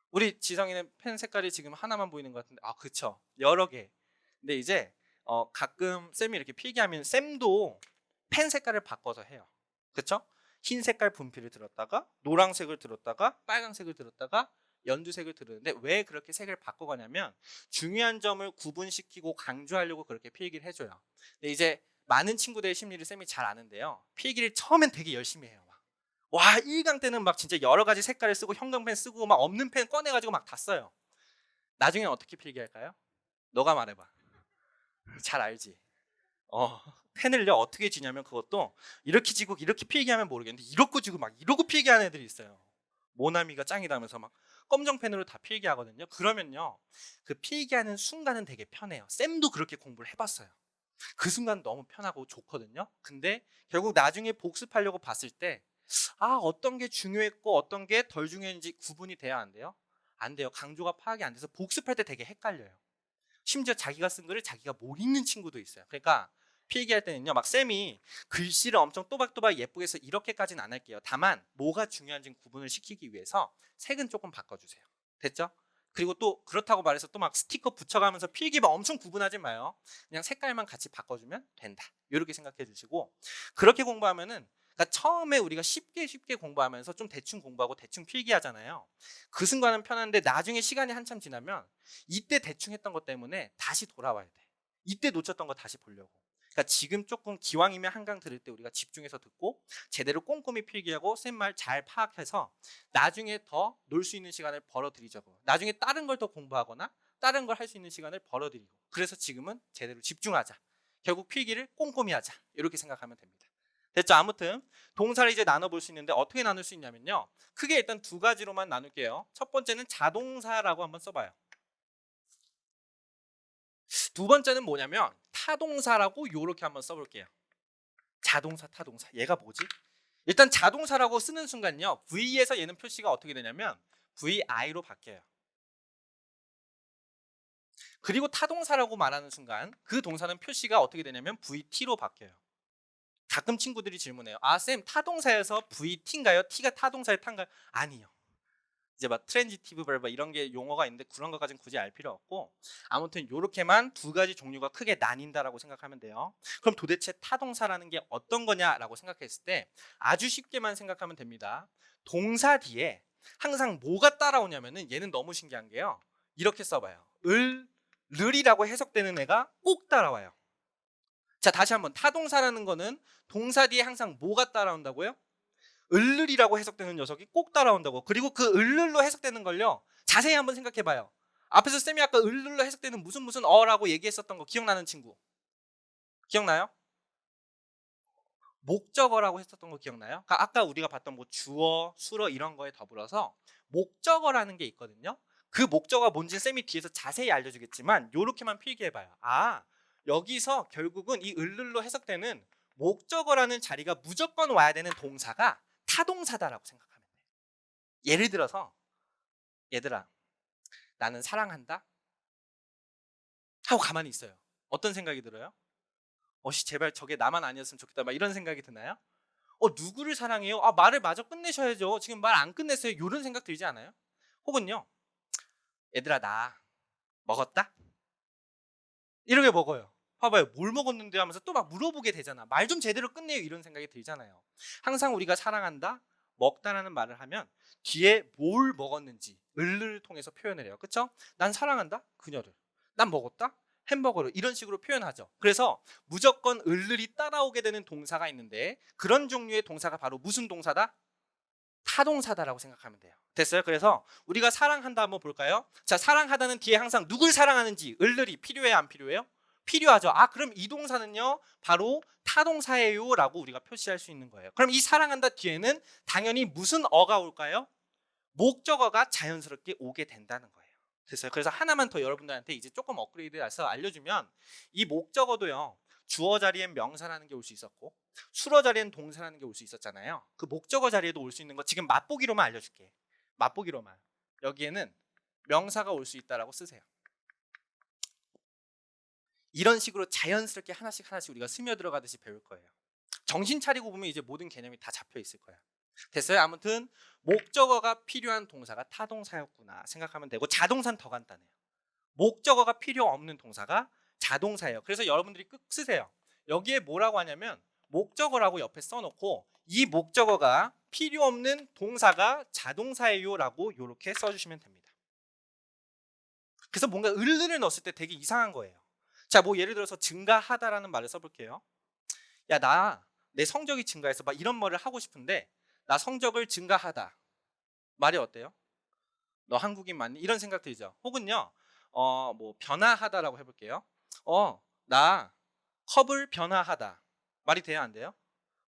우리 지성이는 펜 색깔이 지금 하나만 보이는 것 같은데, 그쵸, 여러 개. 근데 이제 가끔 쌤이 이렇게 필기하면 쌤도 펜 색깔을 바꿔서 해요. 그쵸? 흰 색깔 분필을 들었다가 노란색을 들었다가 빨간색을 들었다가 연두색을 들었는데, 왜 그렇게 색을 바꿔가냐면 중요한 점을 구분시키고 강조하려고 그렇게 필기를 해줘요. 근데 이제 많은 친구들의 심리를 쌤이 잘 아는데요, 필기를 처음엔 되게 열심히 해요. 와, 1강 때는 막 진짜 여러 가지 색깔을 쓰고 형광펜 쓰고 막 없는 펜 꺼내가지고 막 다 써요. 나중엔 어떻게 필기할까요? 너가 말해봐. 잘 알지? 펜을요 어떻게 쥐냐면, 그것도 이렇게 쥐고 이렇게 필기하면 모르겠는데 이러고 쥐고 막 이러고 필기하는 애들이 있어요. 모나미가 짱이다면서 막 검정 펜으로 다 필기하거든요. 그러면요, 그 필기하는 순간은 되게 편해요. 쌤도 그렇게 공부를 해봤어요. 그 순간 너무 편하고 좋거든요. 근데 결국 나중에 복습하려고 봤을 때, 어떤 게 중요했고 어떤 게 덜 중요했는지 구분이 돼야 안 돼요? 안 돼요. 강조가 파악이 안 돼서 복습할 때 되게 헷갈려요. 심지어 자기가 쓴 글을 자기가 못 읽는 친구도 있어요. 그러니까 필기할 때는요, 막 쌤이 글씨를 엄청 또박또박 예쁘게 해서 이렇게까지는 안 할게요. 다만 뭐가 중요한지 구분을 시키기 위해서 색은 조금 바꿔주세요. 됐죠? 그리고 또 그렇다고 말해서 또 막 스티커 붙여가면서 필기 막 엄청 구분하지 마요. 그냥 색깔만 같이 바꿔주면 된다, 이렇게 생각해 주시고, 그렇게 공부하면은, 그러니까 처음에 우리가 쉽게 공부하면서 좀 대충 공부하고 대충 필기하잖아요. 그 순간은 편한데 나중에 시간이 한참 지나면 이때 대충 했던 것 때문에 다시 돌아와야 돼. 이때 놓쳤던 거 다시 보려고. 그러니까 지금 조금 기왕이면 한강 들을 때 우리가 집중해서 듣고 제대로 꼼꼼히 필기하고 쌤 말 잘 파악해서 나중에 더 놀 수 있는 시간을 벌어들이자고. 나중에 다른 걸 더 공부하거나 다른 걸 할 수 있는 시간을 벌어들이고. 그래서 지금은 제대로 집중하자. 결국 필기를 꼼꼼히 하자. 이렇게 생각하면 됩니다. 됐죠? 아무튼 동사를 이제 나눠볼 수 있는데, 어떻게 나눌 수 있냐면요, 크게 일단 두 가지로만 나눌게요. 첫 번째는 자동사라고 한번 써봐요. 두 번째는 뭐냐면 타동사라고 이렇게 한번 써볼게요. 자동사, 타동사. 얘가 뭐지? 일단 자동사라고 쓰는 순간요, V에서 얘는 표시가 어떻게 되냐면 VI로 바뀌어요. 그리고 타동사라고 말하는 순간 그 동사는 표시가 어떻게 되냐면 VT로 바뀌어요. 가끔 친구들이 질문해요. 쌤, 타동사에서 VT인가요? T가 타동사의 타인가요? 아니요. 이제 막 트랜지티브 벌브 이런 게 용어가 있는데 그런 것까지는 굳이 알 필요 없고, 아무튼 이렇게만 두 가지 종류가 크게 나뉜다라고 생각하면 돼요. 그럼 도대체 타동사라는 게 어떤 거냐라고 생각했을 때 아주 쉽게만 생각하면 됩니다. 동사 뒤에 항상 뭐가 따라오냐면은, 얘는 너무 신기한 게요, 이렇게 써봐요. 을이라고 해석되는 애가 꼭 따라와요. 자, 다시 한번. 타동사라는 거는 동사 뒤에 항상 뭐가 따라온다고요? 을을이라고 해석되는 녀석이 꼭 따라온다고. 그리고 그 을을로 해석되는 걸요, 자세히 한번 생각해봐요. 앞에서 쌤이 아까 을을로 해석되는 무슨 어라고 얘기했었던 거 기억나는 친구? 기억나요? 목적어라고 했었던 거 기억나요? 그러니까 아까 우리가 봤던 뭐 주어, 수어 이런 거에 더불어서 목적어라는 게 있거든요. 그 목적어가 뭔지 쌤이 뒤에서 자세히 알려주겠지만 요렇게만 필기해봐요. 여기서 결국은 이 을을로 해석되는 목적어라는 자리가 무조건 와야 되는 동사가 타동사다라고 생각하면 돼요. 예를 들어서, 얘들아, 나는 사랑한다 하고 가만히 있어요. 어떤 생각이 들어요? 제발 저게 나만 아니었으면 좋겠다, 막 이런 생각이 드나요? 누구를 사랑해요? 말을 마저 끝내셔야죠. 지금 말 안 끝냈어요. 이런 생각 들지 않아요? 혹은요, 얘들아, 나 먹었다? 이렇게 먹어요. 봐봐요. 뭘 먹었는데 하면서 또 막 물어보게 되잖아. 말 좀 제대로 끝내요. 이런 생각이 들잖아요. 항상 우리가 사랑한다, 먹다라는 말을 하면 뒤에 뭘 먹었는지 을을 통해서 표현을 해요. 그쵸? 난 사랑한다, 그녀를. 난 먹었다, 햄버거를. 이런 식으로 표현하죠. 그래서 무조건 을을이 따라오게 되는 동사가 있는데, 그런 종류의 동사가 바로 무슨 동사다? 타동사다라고 생각하면 돼요. 됐어요? 그래서 우리가 사랑한다 한번 볼까요? 자, 사랑하다는 뒤에 항상 누굴 사랑하는지 을을이 필요해요, 안 필요해요? 필요하죠. 아, 그럼 이 동사는요 바로 타동사예요 라고 우리가 표시할 수 있는 거예요. 그럼 이 사랑한다 뒤에는 당연히 무슨 어가 올까요? 목적어가 자연스럽게 오게 된다는 거예요. 됐어요. 그래서 하나만 더 여러분들한테 이제 조금 업그레이드해서 알려주면, 이 목적어도요 주어 자리엔 명사라는 게 올 수 있었고 수어 자리엔 동사라는 게 올 수 있었잖아요. 그 목적어 자리에도 올 수 있는 거 지금 맛보기로만 알려줄게. 맛보기로만. 여기에는 명사가 올 수 있다라고 쓰세요. 이런 식으로 자연스럽게 하나씩 하나씩 우리가 스며들어가듯이 배울 거예요. 정신 차리고 보면 이제 모든 개념이 다 잡혀 있을 거야. 됐어요? 아무튼 목적어가 필요한 동사가 타동사였구나 생각하면 되고, 자동사는 더 간단해요. 목적어가 필요 없는 동사가 자동사예요. 그래서 여러분들이 꼭 쓰세요. 여기에 뭐라고 하냐면 목적어라고 옆에 써놓고 이 목적어가 필요 없는 동사가 자동사예요 라고 이렇게 써주시면 됩니다. 그래서 뭔가 을을 넣었을 때 되게 이상한 거예요. 자, 뭐 예를 들어서 증가하다라는 말을 써볼게요. 야, 나 내 성적이 증가해서 막 이런 말을 하고 싶은데 나 성적을 증가하다. 말이 어때요? 너 한국인 맞니? 이런 생각 들죠. 혹은요 뭐 변화하다라고 해볼게요. 나 컵을 변화하다. 말이 돼야 안 돼요?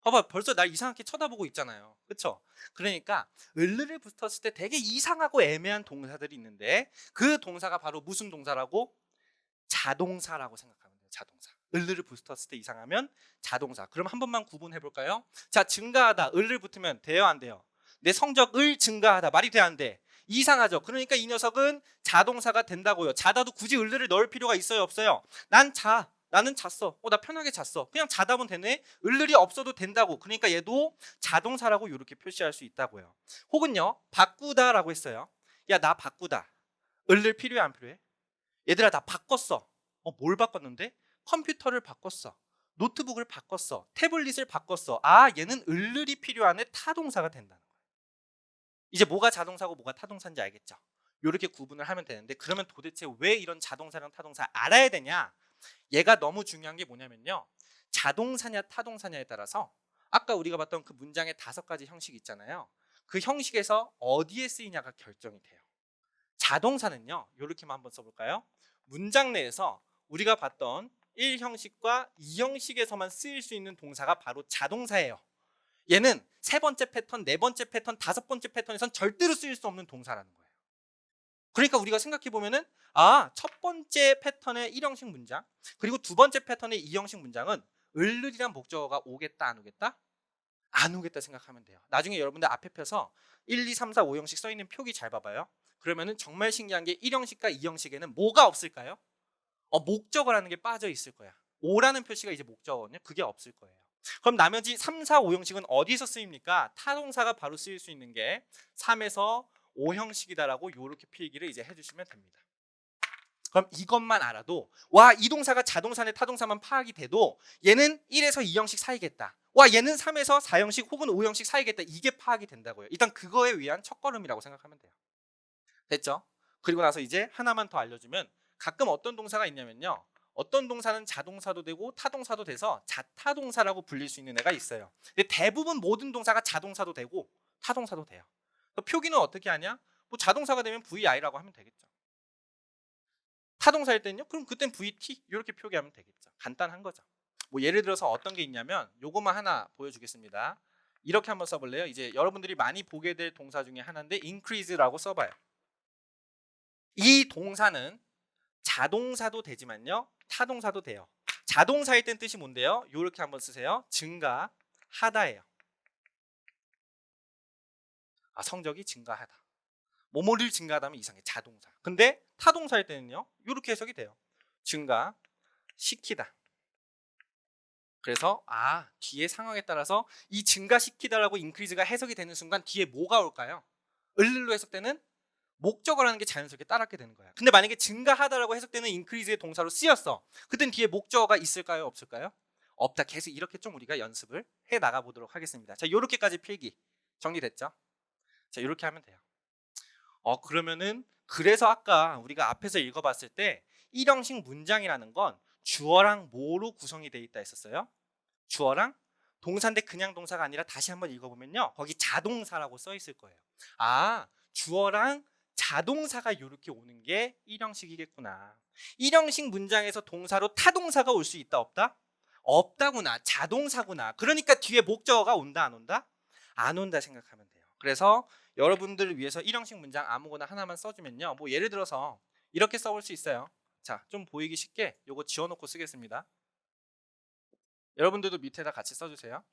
봐봐, 벌써 날 이상하게 쳐다보고 있잖아요. 그쵸? 그러니까 을을 붙었을 때 되게 이상하고 애매한 동사들이 있는데 그 동사가 바로 무슨 동사라고? 자동사라고 생각하면 돼요. 자동사. 을을 붙었을 때 이상하면 자동사. 그럼 한 번만 구분해 볼까요? 자, 증가하다. 을을 붙으면 돼요, 안 돼요? 내 성적을 증가하다. 말이 돼, 안 돼? 이상하죠. 그러니까 이 녀석은 자동사가 된다고요. 자다도 굳이 을을 넣을 필요가 있어요, 없어요? 나는 잤어. 나 편하게 잤어. 그냥 자다면 되네. 을을이 없어도 된다고. 그러니까 얘도 자동사라고 이렇게 표시할 수 있다고요. 혹은요, 바꾸다라고 했어요. 야, 나 바꾸다. 을을 필요해, 안 필요해? 얘들아, 나 바꿨어. 뭘 바꿨는데? 컴퓨터를 바꿨어. 노트북을 바꿨어. 태블릿을 바꿨어. 아, 얘는 을을이 필요한 애 타동사가 된다는 거예요. 이제 뭐가 자동사고 뭐가 타동사인지 알겠죠? 이렇게 구분을 하면 되는데, 그러면 도대체 왜 이런 자동사랑 타동사 알아야 되냐? 얘가 너무 중요한 게 뭐냐면요, 자동사냐 타동사냐에 따라서 아까 우리가 봤던 그 문장의 5가지 형식 있잖아요. 그 형식에서 어디에 쓰이냐가 결정이 돼요. 자동사는요, 이렇게만 한번 써볼까요? 문장 내에서 우리가 봤던 1형식과 2형식에서만 쓰일 수 있는 동사가 바로 자동사예요. 얘는 3번째 패턴, 4번째 패턴, 5번째 패턴에선 절대로 쓰일 수 없는 동사라는 거예요. 그러니까 우리가 생각해보면은, 첫 번째 패턴의 1형식 문장, 그리고 두 번째 패턴의 2형식 문장은 을을이란 목적어가 오겠다, 안 오겠다? 안 오겠다 생각하면 돼요. 나중에 여러분들 앞에 펴서 1, 2, 3, 4, 5형식 써있는 표기 잘 봐봐요. 그러면은 정말 신기한 게 1형식과 2형식에는 뭐가 없을까요? 목적어라는 게 빠져 있을 거야. 오라는 표시가 이제 목적어거든요. 그게 없을 거예요. 그럼 나머지 3, 4, 5형식은 어디서 쓰입니까? 타동사가 바로 쓰일 수 있는 게 3에서 5형식이다라고 이렇게 필기를 이제 해주시면 됩니다. 그럼 이것만 알아도, 와, 이 동사가 자동사네 타동사만 파악이 돼도 얘는 1에서 2형식 사이겠다. 와, 얘는 3에서 4형식 혹은 5형식 사이겠다. 이게 파악이 된다고요. 일단 그거에 위한 첫걸음이라고 생각하면 돼요. 됐죠? 그리고 나서 이제 하나만 더 알려주면, 가끔 어떤 동사가 있냐면요, 어떤 동사는 자동사도 되고 타동사도 돼서 자타동사라고 불릴 수 있는 애가 있어요. 근데 대부분 모든 동사가 자동사도 되고 타동사도 돼요. 표기는 어떻게 하냐? 뭐 자동사가 되면 VI라고 하면 되겠죠. 타동사일 때는요, 그럼 그땐 VT 이렇게 표기하면 되겠죠. 간단한 거죠. 뭐 예를 들어서 어떤 게 있냐면 요것만 하나 보여주겠습니다. 이렇게 한번 써볼래요? 이제 여러분들이 많이 보게 될 동사 중에 하나인데 increase라고 써봐요. 이 동사는 자동사도 되지만요, 타동사도 돼요. 자동사일 땐 뜻이 뭔데요? 이렇게 한번 쓰세요. 증가하다예요. 성적이 증가하다. 뭐뭐를 증가하다면 이상해. 자동사. 근데 타동사일 때는요, 이렇게 해석이 돼요. 증가시키다. 그래서 뒤에 상황에 따라서 이 증가시키다라고 increase가 해석이 되는 순간 뒤에 뭐가 올까요? 을로 해석되는 목적어라는 게 자연스럽게 따랐게 되는 거야. 근데 만약에 증가하다라고 해석되는 increase의 동사로 쓰였어. 그땐 뒤에 목적어가 있을까요? 없을까요? 없다. 계속 이렇게 좀 우리가 연습을 해 나가 보도록 하겠습니다. 자, 요렇게까지 필기 정리됐죠? 자, 이렇게 하면 돼요. 그러면은 그래서 아까 우리가 앞에서 읽어봤을 때 1형식 문장이라는 건 주어랑 뭐로 구성이 되어 있다 했었어요? 주어랑 동사인데 그냥 동사가 아니라 다시 한번 읽어보면요, 거기 자동사라고 써 있을 거예요. 주어랑 자동사가 이렇게 오는 게 일형식이겠구나. 일형식 문장에서 동사로 타동사가 올 수 있다 없다? 없다구나. 자동사구나. 그러니까 뒤에 목적어가 온다 안 온다? 안 온다 생각하면 돼요. 그래서 여러분들을 위해서 일형식 문장 아무거나 하나만 써주면요. 뭐 예를 들어서 이렇게 써볼 수 있어요. 자, 좀 보이기 쉽게 요거 지워놓고 쓰겠습니다. 여러분들도 밑에다 같이 써주세요.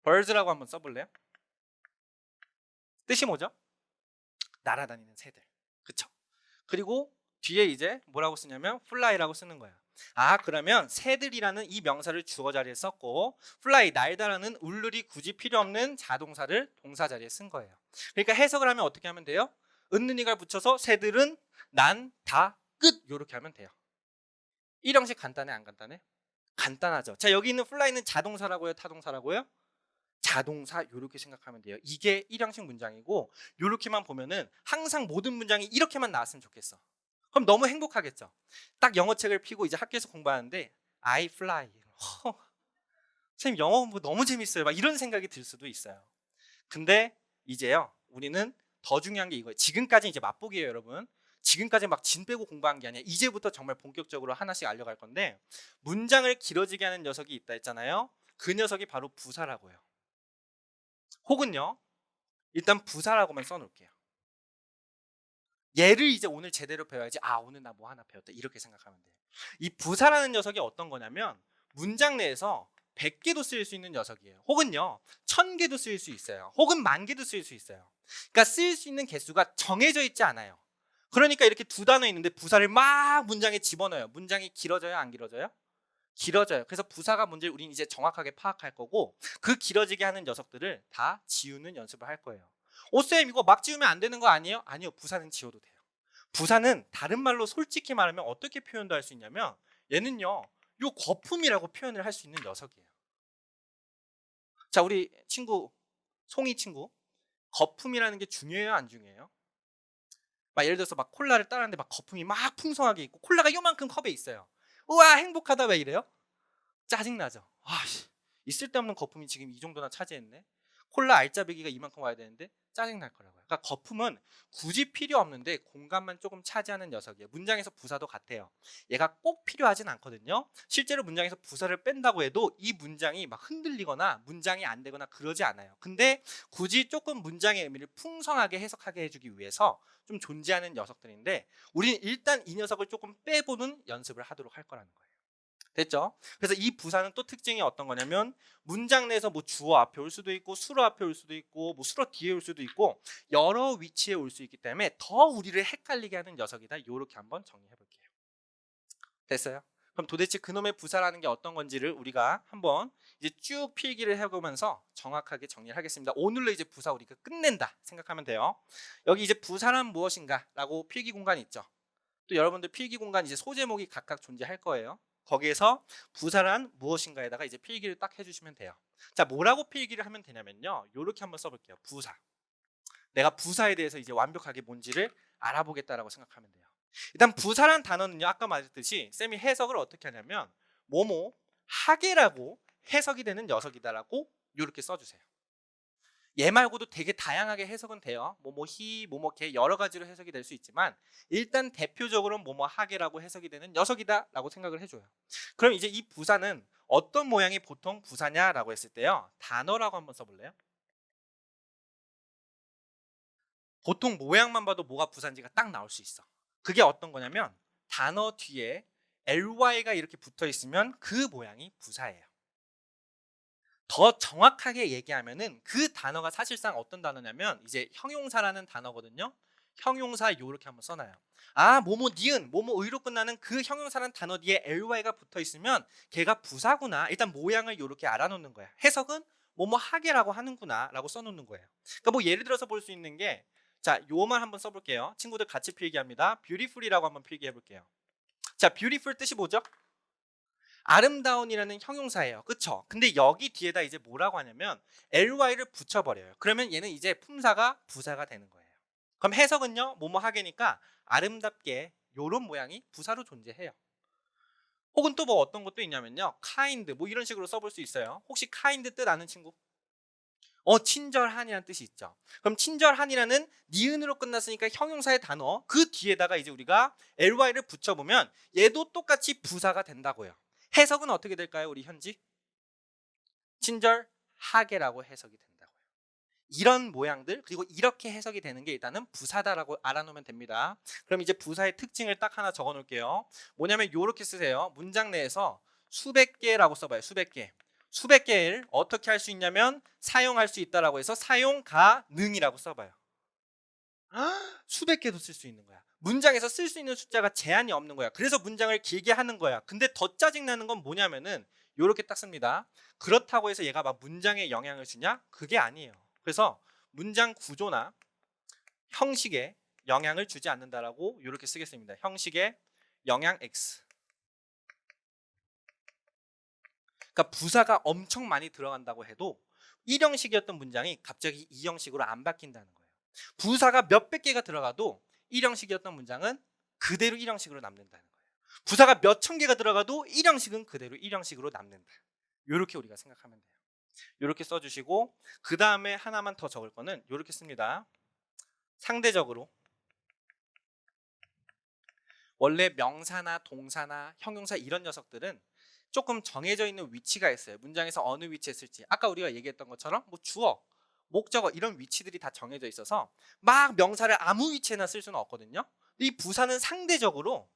birds라고 한번 써볼래요? 뜻이 뭐죠? 날아다니는 새들. 그쵸? 그리고 뒤에 이제 뭐라고 쓰냐면 fly라고 쓰는 거야. 아, 그러면 새들이라는 이 명사를 주어 자리에 썼고 fly, 날다라는 울룰이 굳이 필요 없는 자동사를 동사 자리에 쓴 거예요. 그러니까 해석을 하면 어떻게 하면 돼요? 은는이가 붙여서 새들은 난, 다, 끝 이렇게 하면 돼요. 일형식 간단해 안 간단해? 간단하죠. 자, 여기 있는 fly는 자동사라고요, 타동사라고요? 자동사 이렇게 생각하면 돼요. 이게 일형식 문장이고 이렇게만 보면은 항상 모든 문장이 이렇게만 나왔으면 좋겠어. 그럼 너무 행복하겠죠. 딱 영어책을 펴고 이제 학교에서 공부하는데 I fly. 선생님 영어 공부 너무 재밌어요. 막 이런 생각이 들 수도 있어요. 근데 이제요 우리는 더 중요한 게 이거예요. 지금까지 이제 맛보기예요, 여러분. 지금까지 막 진 빼고 공부한 게 아니라 이제부터 정말 본격적으로 하나씩 알려갈 건데 문장을 길어지게 하는 녀석이 있다 했잖아요. 그 녀석이 바로 부사라고요. 혹은요 일단 부사라고만 써놓을게요. 얘를 이제 오늘 제대로 배워야지. 아, 오늘 나 뭐 하나 배웠다 이렇게 생각하면 돼요. 이 부사라는 녀석이 어떤 거냐면 문장 내에서 100개도 쓰일 수 있는 녀석이에요. 혹은요 1000개도 쓰일 수 있어요. 혹은 10,000개도 쓰일 수 있어요. 그러니까 쓰일 수 있는 개수가 정해져 있지 않아요. 그러니까 이렇게 두 단어 있는데 부사를 막 문장에 집어넣어요. 문장이 길어져요 안 길어져요? 길어져요. 그래서 부사가 뭔지 우린 이제 정확하게 파악할 거고 그 길어지게 하는 녀석들을 다 지우는 연습을 할 거예요. 쌤 이거 막 지우면 안 되는 거 아니에요? 아니요, 부사는 지워도 돼요. 부사는 다른 말로 솔직히 말하면 어떻게 표현도 할 수 있냐면 얘는요 요 거품이라고 표현을 할 수 있는 녀석이에요. 자, 우리 친구 송이 친구, 거품이라는 게 중요해요 안 중요해요? 막 예를 들어서 막 콜라를 따랐는데 막 거품이 막 풍성하게 있고 콜라가 요만큼 컵에 있어요. 우와 행복하다. 왜 이래요? 짜증나죠. 있을 데 없는 거품이 지금 이 정도나 차지했네. 콜라 알짜배기가 이만큼 와야 되는데 짜증날 거라고요. 그러니까 거품은 굳이 필요 없는데 공간만 조금 차지하는 녀석이에요. 문장에서 부사도 같아요. 얘가 꼭 필요하진 않거든요. 실제로 문장에서 부사를 뺀다고 해도 이 문장이 막 흔들리거나 문장이 안 되거나 그러지 않아요. 근데 굳이 조금 문장의 의미를 풍성하게 해석하게 해주기 위해서 좀 존재하는 녀석들인데 우리는 일단 이 녀석을 조금 빼보는 연습을 하도록 할 거라는 거예요. 됐죠? 그래서 이 부사는 또 특징이 어떤 거냐면 문장 내에서 뭐 주어 앞에 올 수도 있고 수로 앞에 올 수도 있고 뭐 수로 뒤에 올 수도 있고 여러 위치에 올 수 있기 때문에 더 우리를 헷갈리게 하는 녀석이다. 이렇게 한번 정리해 볼게요. 됐어요? 그럼 도대체 그놈의 부사라는 게 어떤 건지를 우리가 한번 이제 쭉 필기를 해보면서 정확하게 정리를 하겠습니다. 오늘로 이제 부사 우리가 끝낸다 생각하면 돼요. 여기 이제 부사란 무엇인가라고 필기 공간이 있죠. 또 여러분들 필기 공간 이제 소제목이 각각 존재할 거예요. 거기에서 부사란 무엇인가에다가 이제 필기를 딱 해주시면 돼요. 자, 뭐라고 필기를 하면 되냐면요. 이렇게 한번 써볼게요. 부사. 내가 부사에 대해서 이제 완벽하게 뭔지를 알아보겠다라고 생각하면 돼요. 일단 부사란 단어는요. 아까 말했듯이 쌤이 해석을 어떻게 하냐면 뭐뭐 하게라고 해석이 되는 녀석이다라고 이렇게 써주세요. 얘 말고도 되게 다양하게 해석은 돼요. 뭐뭐 히, 뭐뭐 걔 여러 가지로 해석이 될 수 있지만 일단 대표적으로는 뭐뭐 하게라고 해석이 되는 녀석이다라고 생각을 해줘요. 그럼 이제 이 부사는 어떤 모양이 보통 부사냐라고 했을 때요. 단어라고 한번 써볼래요? 보통 모양만 봐도 뭐가 부사인지가 딱 나올 수 있어. 그게 어떤 거냐면 단어 뒤에 ly가 이렇게 붙어 있으면 그 모양이 부사예요. 더 정확하게 얘기하면은 그 단어가 사실상 어떤 단어냐면 이제 형용사라는 단어거든요. 형용사 요렇게 한번 써놔요. 아, 뭐뭐 니은, 뭐뭐 의로 끝나는 그 형용사라는 단어 뒤에 ly가 붙어 있으면 걔가 부사구나. 일단 모양을 요렇게 알아놓는 거야. 해석은 뭐뭐 하게라고 하는구나라고 써놓는 거예요. 그러니까 뭐 예를 들어서 볼 수 있는 게 자, 요 말 한번 써볼게요. 친구들 같이 필기합니다. beautiful이라고 한번 필기해볼게요. 자, beautiful 뜻이 뭐죠? 아름다운이라는 형용사예요. 그쵸? 근데 여기 뒤에다 이제 뭐라고 하냐면 ly를 붙여버려요. 그러면 얘는 이제 품사가 부사가 되는 거예요. 그럼 해석은요 뭐뭐 하게니까 아름답게 요런 모양이 부사로 존재해요. 혹은 또 뭐 어떤 것도 있냐면요 kind 뭐 이런 식으로 써볼 수 있어요. 혹시 kind 뜻 아는 친구? 친절하니라는 뜻이 있죠. 그럼 친절하니라는 니은으로 끝났으니까 형용사의 단어 그 뒤에다가 이제 우리가 ly를 붙여보면 얘도 똑같이 부사가 된다고요. 해석은 어떻게 될까요, 우리 현지? 친절하게라고 해석이 된다고요. 이런 모양들 그리고 이렇게 해석이 되는 게 일단은 부사다라고 알아놓으면 됩니다. 그럼 이제 부사의 특징을 딱 하나 적어 놓을게요. 뭐냐면 이렇게 쓰세요. 문장 내에서 수백 개라고 써봐요. 수백 개. 수백 개를 어떻게 할 수 있냐면 사용할 수 있다라고 해서 사용 가능이라고 써봐요. 수백 개도 쓸 수 있는 거야. 문장에서 쓸 수 있는 숫자가 제한이 없는 거야. 그래서 문장을 길게 하는 거야. 근데 더 짜증나는 건 뭐냐면은 이렇게 딱 씁니다. 그렇다고 해서 얘가 막 문장에 영향을 주냐? 그게 아니에요. 그래서 문장 구조나 형식에 영향을 주지 않는다라고 이렇게 쓰겠습니다. 형식에 영향 X. 그러니까 부사가 엄청 많이 들어간다고 해도 1형식이었던 문장이 갑자기 2형식으로 안 바뀐다는 거예요. 부사가 몇백 개가 들어가도 1형식이었던 문장은 그대로 1형식으로 남는다는 거예요. 부사가 몇천 개가 들어가도 1형식은 그대로 1형식으로 남는다. 이렇게 우리가 생각하면 돼요. 이렇게 써주시고 그 다음에 하나만 더 적을 거는 이렇게 씁니다. 상대적으로 원래 명사나 동사나 형용사 이런 녀석들은 조금 정해져 있는 위치가 있어요. 문장에서 어느 위치에 쓸지. 아까 우리가 얘기했던 것처럼 뭐 주어, 목적어 이런 위치들이 다 정해져 있어서 막 명사를 아무 위치에나 쓸 수는 없거든요. 이 부사는 상대적으로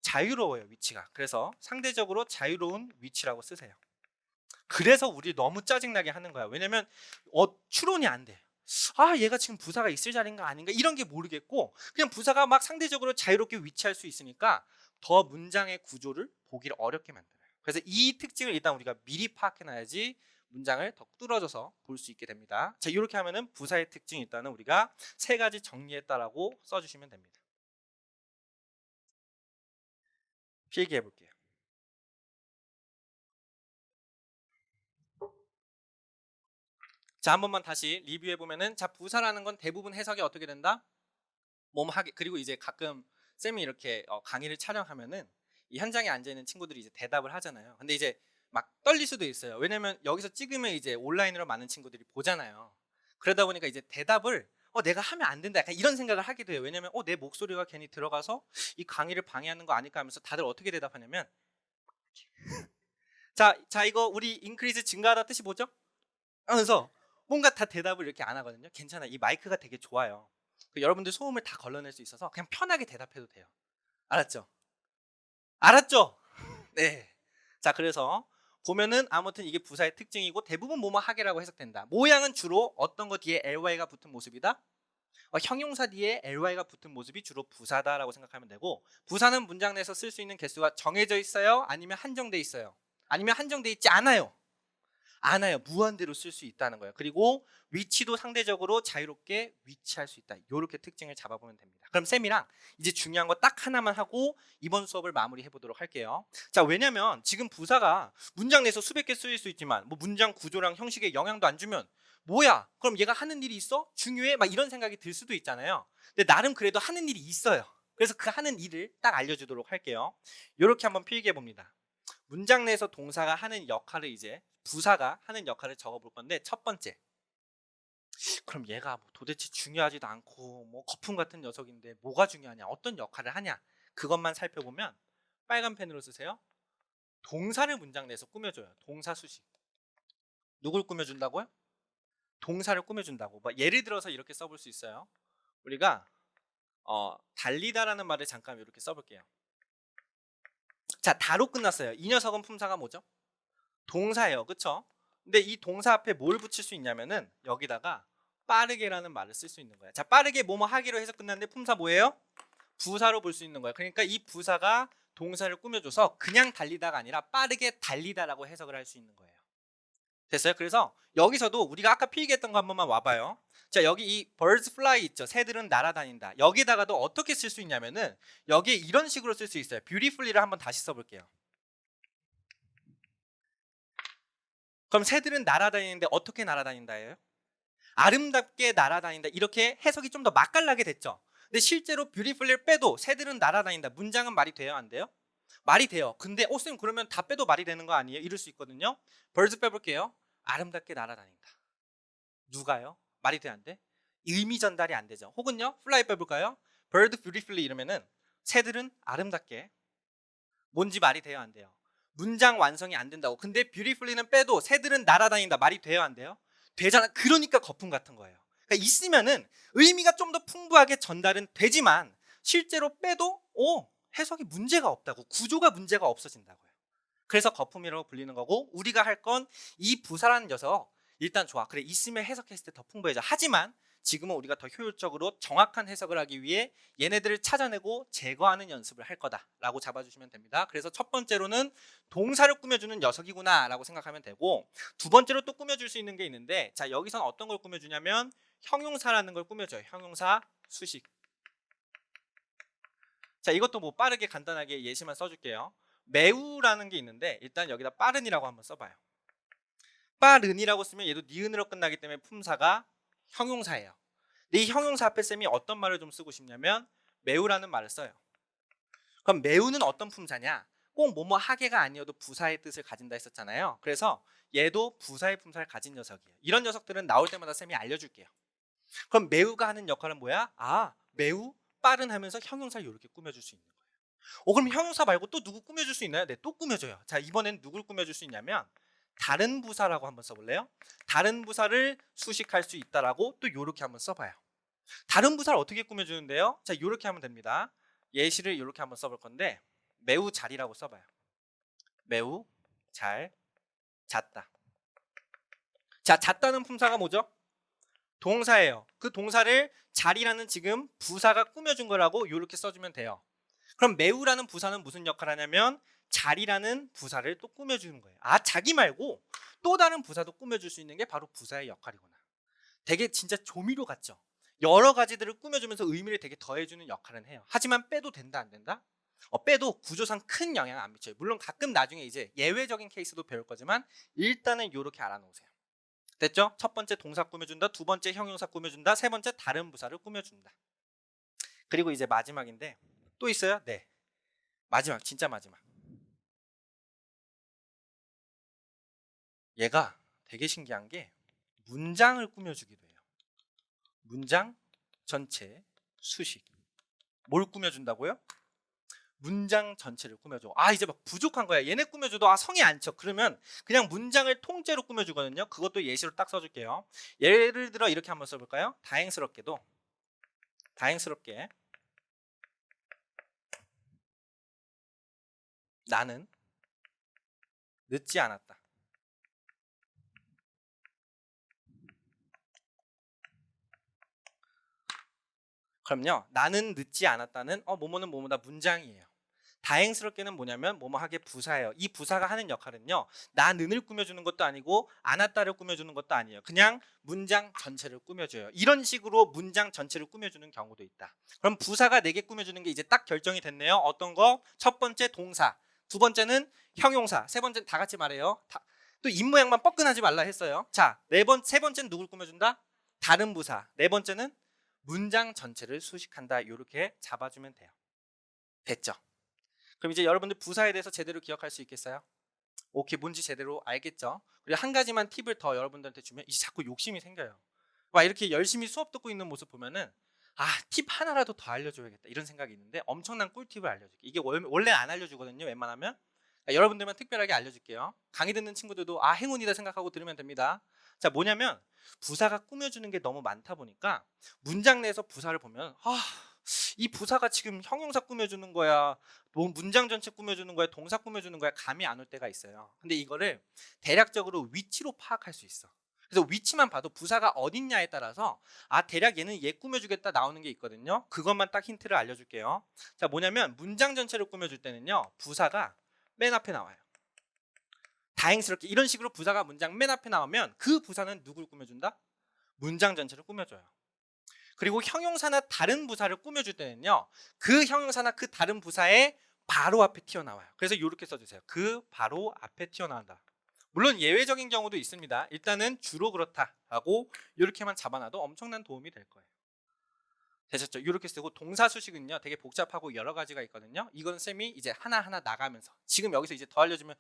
자유로워요, 위치가. 그래서 상대적으로 자유로운 위치라고 쓰세요. 그래서 우리 너무 짜증나게 하는 거야. 왜냐면 추론이 안 돼. 얘가 지금 부사가 있을 자리인가 아닌가 이런 게 모르겠고 그냥 부사가 막 상대적으로 자유롭게 위치할 수 있으니까 더 문장의 구조를 보기를 어렵게 만들어요. 그래서 이 특징을 일단 우리가 미리 파악해놔야지 문장을 더 뚫어져서 볼 수 있게 됩니다. 자, 이렇게 하면은 부사의 특징이 일단은 우리가 세 가지 정리했다라고 써주시면 됩니다. 필기해 볼게요. 자, 한 번만 다시 리뷰해 보면은 자, 부사라는 건 대부분 해석이 어떻게 된다? 몸하게. 그리고 이제 가끔 쌤이 이렇게 강의를 촬영하면은 이 현장에 앉아 있는 친구들이 이제 대답을 하잖아요. 근데 이제 막 떨릴 수도 있어요. 왜냐면 여기서 찍으면 이제 온라인으로 많은 친구들이 보잖아요. 그러다 보니까 이제 대답을 내가 하면 안 된다 약간 이런 생각을 하게 돼요. 왜냐면 내 목소리가 괜히 들어가서 이 강의를 방해하는 거 아닐까 하면서 다들 어떻게 대답하냐면 자 이거 우리 인크리즈 증가하다 뜻이 뭐죠? 하면서 뭔가 다 대답을 이렇게 안 하거든요. 괜찮아. 이 마이크가 되게 좋아요. 여러분들 소음을 다 걸러낼 수 있어서 그냥 편하게 대답해도 돼요. 알았죠? 알았죠? 네. 자, 그래서 보면은 아무튼 이게 부사의 특징이고 대부분 뭐뭐 하게라고 해석된다. 모양은 주로 어떤 거 뒤에 ly가 붙은 모습이다? 형용사 뒤에 ly가 붙은 모습이 주로 부사다라고 생각하면 되고 부사는 문장 내에서 쓸 수 있는 개수가 정해져 있어요? 아니면 한정돼 있어요? 아니면 한정돼 있지 않아요? 않아요. 무한대로 쓸 수 있다는 거예요. 그리고 위치도 상대적으로 자유롭게 위치할 수 있다. 이렇게 특징을 잡아보면 됩니다. 그럼 쌤이랑 이제 중요한 거 딱 하나만 하고 이번 수업을 마무리해 보도록 할게요. 자, 왜냐면 지금 부사가 문장 내에서 수백 개 쓰일 수 있지만 뭐 문장 구조랑 형식에 영향도 안 주면 뭐야? 그럼 얘가 하는 일이 있어? 중요해? 막 이런 생각이 들 수도 있잖아요. 근데 나름 그래도 하는 일이 있어요. 그래서 그 하는 일을 딱 알려주도록 할게요. 이렇게 한번 필기해 봅니다. 문장 내에서 동사가 하는 역할을 이제 부사가 하는 역할을 적어볼 건데 첫 번째, 그럼 얘가 뭐 도대체 중요하지도 않고 뭐 거품 같은 녀석인데 뭐가 중요하냐, 어떤 역할을 하냐, 그것만 살펴보면 빨간 펜으로 쓰세요. 동사를 문장 내에서 꾸며줘요. 동사 수식. 누굴 꾸며준다고요? 동사를 꾸며준다고. 뭐 예를 들어서 이렇게 써볼 수 있어요. 우리가 달리다라는 말을 잠깐 이렇게 써볼게요. 자, 다로 끝났어요. 이 녀석은 품사가 뭐죠? 동사예요. 그쵸? 근데 이 동사 앞에 뭘 붙일 수 있냐면은 여기다가 빠르게라는 말을 쓸 수 있는 거예요. 자, 빠르게 뭐뭐 하기로 해서 끝났는데 품사 뭐예요? 부사로 볼 수 있는 거예요. 그러니까 이 부사가 동사를 꾸며줘서 그냥 달리다가 아니라 빠르게 달리다라고 해석을 할 수 있는 거예요. 됐어요? 그래서 여기서도 우리가 아까 필기했던 거 한 번만 와봐요. 자, 여기 이 birds fly 있죠? 새들은 날아다닌다. 여기다가도 어떻게 쓸 수 있냐면은 여기에 이런 식으로 쓸 수 있어요. beautifully를 한번 다시 써볼게요. 그럼 새들은 날아다니는데 어떻게 날아다닌다예요? 아름답게 날아다닌다. 이렇게 해석이 좀 더 맛깔나게 됐죠. 근데 실제로 beautifully를 빼도 새들은 날아다닌다. 문장은 말이 돼요, 안 돼요? 말이 돼요. 근데 쌤 그러면 다 빼도 말이 되는 거 아니에요? 이럴 수 있거든요. birds 빼볼게요. 아름답게 날아다닌다. 누가요? 말이 돼 안 돼? 의미 전달이 안 되죠. 혹은요, 플라이 빼볼까요? bird beautifully 이러면은 새들은 아름답게. 뭔지 말이 돼요, 안 돼요? 문장 완성이 안 된다고. 근데 beautifully는 빼도 새들은 날아다닌다. 말이 돼요, 안 돼요? 되잖아. 그러니까 거품 같은 거예요. 그러니까 있으면은 의미가 좀 더 풍부하게 전달은 되지만 실제로 빼도 해석이 문제가 없다고. 구조가 문제가 없어진다고요. 그래서 거품이라고 불리는 거고, 우리가 할 건 이 부사라는 녀석 일단 좋아. 그래, 있으면 해석했을 때 더 풍부해져. 하지만 지금은 우리가 더 효율적으로 정확한 해석을 하기 위해 얘네들을 찾아내고 제거하는 연습을 할 거다라고 잡아주시면 됩니다. 그래서 첫 번째로는 동사를 꾸며주는 녀석이구나라고 생각하면 되고, 두 번째로 또 꾸며줄 수 있는 게 있는데, 자, 여기서는 어떤 걸 꾸며주냐면 형용사라는 걸 꾸며줘요. 형용사 수식. 자, 이것도 뭐 빠르게 간단하게 예시만 써줄게요. 매우라는 게 있는데 일단 여기다 빠른이라고 한번 써봐요. 빠른이라고 쓰면 얘도 니은으로 끝나기 때문에 품사가 형용사예요. 근데 이 형용사 앞에 쌤이 어떤 말을 좀 쓰고 싶냐면 매우라는 말을 써요. 그럼 매우는 어떤 품사냐? 꼭 뭐뭐 하게가 아니어도 부사의 뜻을 가진다 했었잖아요. 그래서 얘도 부사의 품사를 가진 녀석이에요. 이런 녀석들은 나올 때마다 쌤이 알려줄게요. 그럼 매우가 하는 역할은 뭐야? 매우 빠른 하면서 형용사를 이렇게 꾸며줄 수 있는 거예요. 그럼 형용사 말고 또 누구 꾸며줄 수 있나요? 네, 또 꾸며줘요. 자, 이번엔 누굴 꾸며줄 수 있냐면 다른 부사라고 한번 써볼래요? 다른 부사를 수식할 수 있다라고 또 이렇게 한번 써봐요. 다른 부사를 어떻게 꾸며주는데요? 자, 이렇게 하면 됩니다. 예시를 이렇게 한번 써볼 건데 매우 잘이라고 써봐요. 매우 잘 잤다. 자, 잤다는 품사가 뭐죠? 동사예요. 그 동사를 잘이라는 지금 부사가 꾸며준 거라고 이렇게 써주면 돼요. 그럼 매우라는 부사는 무슨 역할을 하냐면 잘이라는 부사를 또 꾸며주는 거예요. 자기 말고 또 다른 부사도 꾸며줄 수 있는 게 바로 부사의 역할이구나. 되게 진짜 조미료 같죠? 여러 가지들을 꾸며주면서 의미를 되게 더해주는 역할은 해요. 하지만 빼도 된다 안 된다? 빼도 구조상 큰 영향을 안 미쳐요. 물론 가끔 나중에 이제 예외적인 케이스도 배울 거지만 일단은 이렇게 알아놓으세요. 됐죠? 첫 번째 동사 꾸며준다, 두 번째 형용사 꾸며준다, 세 번째 다른 부사를 꾸며준다. 그리고 이제 마지막인데 또 있어요? 네, 마지막, 진짜 마지막. 얘가 되게 신기한 게 문장을 꾸며주기도 해요. 문장 전체 수식. 뭘 꾸며준다고요? 문장 전체를 꾸며줘. 이제 막 부족한 거야. 얘네 꾸며줘도 성이 안 쳐. 그러면 그냥 문장을 통째로 꾸며주거든요. 그것도 예시로 딱 써줄게요. 예를 들어 이렇게 한번 써볼까요? 다행스럽게 나는 늦지 않았다. 그럼요, 나는 늦지 않았다는 뭐뭐는 뭐뭐다 문장이에요. 다행스럽게는 뭐냐면 뭐뭐하게 부사예요. 이 부사가 하는 역할은요, 나는을 꾸며주는 것도 아니고 안았다를 꾸며주는 것도 아니에요. 그냥 문장 전체를 꾸며줘요. 이런 식으로 문장 전체를 꾸며주는 경우도 있다. 그럼 부사가 4개 꾸며주는 게 이제 딱 결정이 됐네요. 어떤 거? 첫 번째 동사, 두 번째는 형용사, 세 번째는 다 같이 말해요. 또 입모양만 뻐근하지 말라 했어요. 자, 세 번째는 누굴 꾸며준다? 다른 부사. 네 번째는 문장 전체를 수식한다. 이렇게 잡아주면 돼요. 됐죠? 그럼 이제 여러분들 부사에 대해서 제대로 기억할 수 있겠어요? 오케이, 뭔지 제대로 알겠죠? 그리고 한 가지만 팁을 더 여러분들한테 주면 이제 자꾸 욕심이 생겨요. 와, 이렇게 열심히 수업 듣고 있는 모습 보면은 팁 하나라도 더 알려줘야겠다 이런 생각이 있는데 엄청난 꿀팁을 알려줄게요. 이게 원래 안 알려주거든요, 웬만하면. 여러분들만 특별하게 알려줄게요. 강의 듣는 친구들도 행운이다 생각하고 들으면 됩니다. 자, 뭐냐면 부사가 꾸며주는 게 너무 많다 보니까 문장 내에서 부사를 보면 이 부사가 지금 형용사 꾸며주는 거야, 뭐 문장 전체 꾸며주는 거야, 동사 꾸며주는 거야, 감이 안 올 때가 있어요. 근데 이거를 대략적으로 위치로 파악할 수 있어. 그래서 위치만 봐도 부사가 어딨냐에 따라서 대략 얘는 얘 꾸며주겠다 나오는 게 있거든요. 그것만 딱 힌트를 알려줄게요. 자, 뭐냐면 문장 전체를 꾸며줄 때는요, 부사가 맨 앞에 나와요. 다행스럽게 이런 식으로 부사가 문장 맨 앞에 나오면 그 부사는 누굴 꾸며준다? 문장 전체를 꾸며줘요. 그리고 형용사나 다른 부사를 꾸며줄 때는요, 그 형용사나 그 다른 부사의 바로 앞에 튀어나와요. 그래서 이렇게 써주세요. 그 바로 앞에 튀어나온다. 물론 예외적인 경우도 있습니다. 일단은 주로 그렇다라고 이렇게만 잡아놔도 엄청난 도움이 될 거예요. 되셨죠? 이렇게 쓰고 동사 수식은요, 되게 복잡하고 여러 가지가 있거든요. 이건 쌤이 이제 하나하나 나가면서 지금 여기서 이제 더 알려주면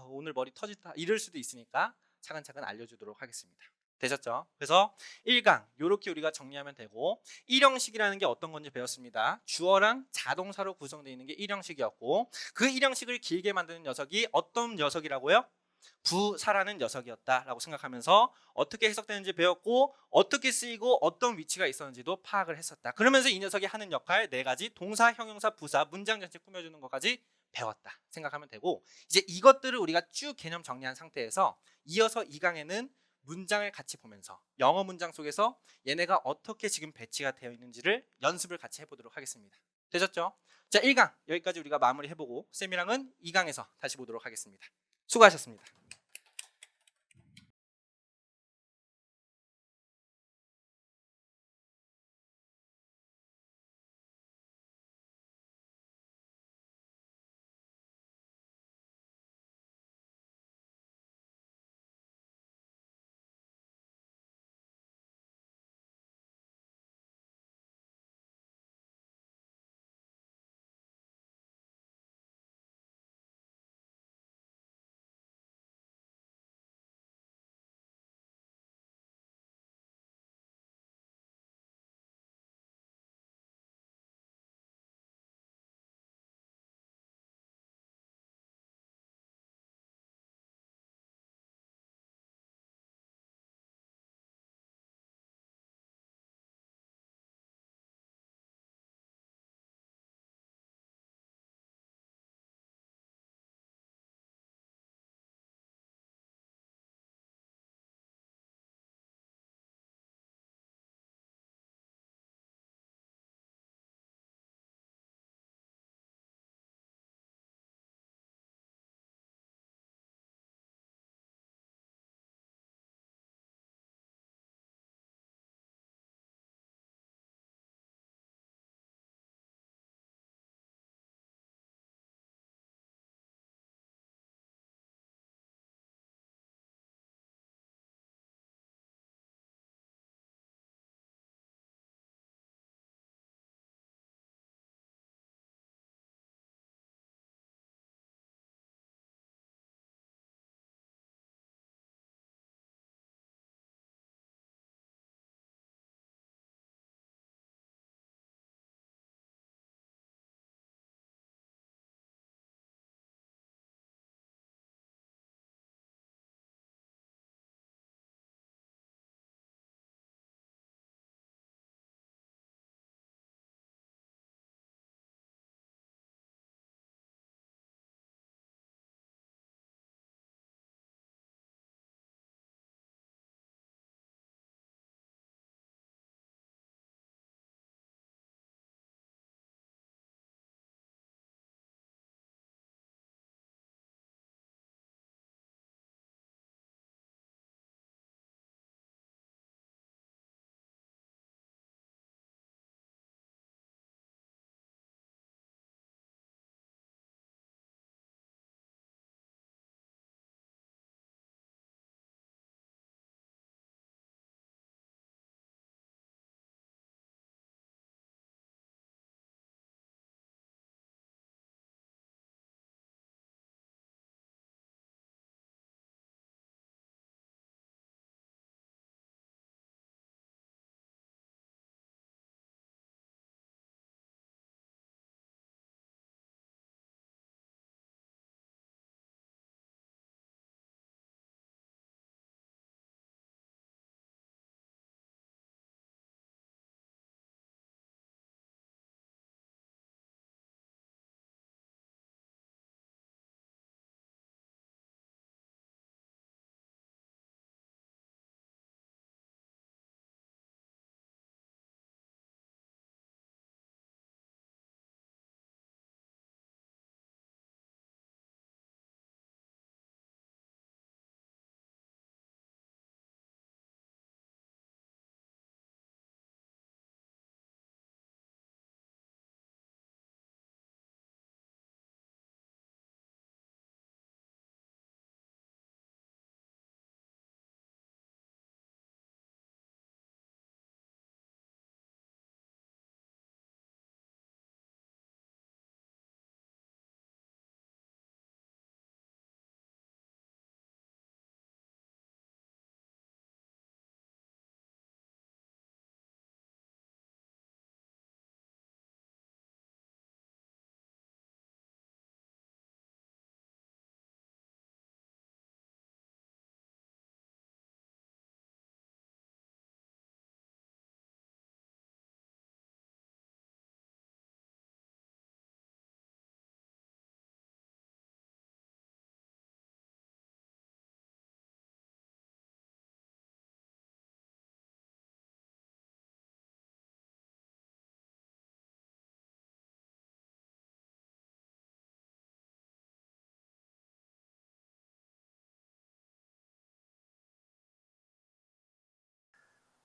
오늘 머리 터진다 이럴 수도 있으니까 차근차근 알려주도록 하겠습니다. 되셨죠? 그래서 1강 요렇게 우리가 정리하면 되고, 1형식이라는 게 어떤 건지 배웠습니다. 주어랑 자동사로 구성되어 있는 게 1형식이었고, 그 1형식을 길게 만드는 녀석이 어떤 녀석이라고요? 부사라는 녀석이었다라고 생각하면서 어떻게 해석되는지 배웠고, 어떻게 쓰이고 어떤 위치가 있었는지도 파악을 했었다. 그러면서 이 녀석이 하는 역할 4가지, 동사, 형용사, 부사, 문장 전체 꾸며주는 것까지 배웠다 생각하면 되고, 이제 이것들을 우리가 쭉 개념 정리한 상태에서 이어서 2강에는 문장을 같이 보면서 영어 문장 속에서 얘네가 어떻게 지금 배치가 되어 있는지를 연습을 같이 해보도록 하겠습니다. 되셨죠? 자, 1강 여기까지 우리가 마무리해보고 쌤이랑은 2강에서 다시 보도록 하겠습니다. 수고하셨습니다.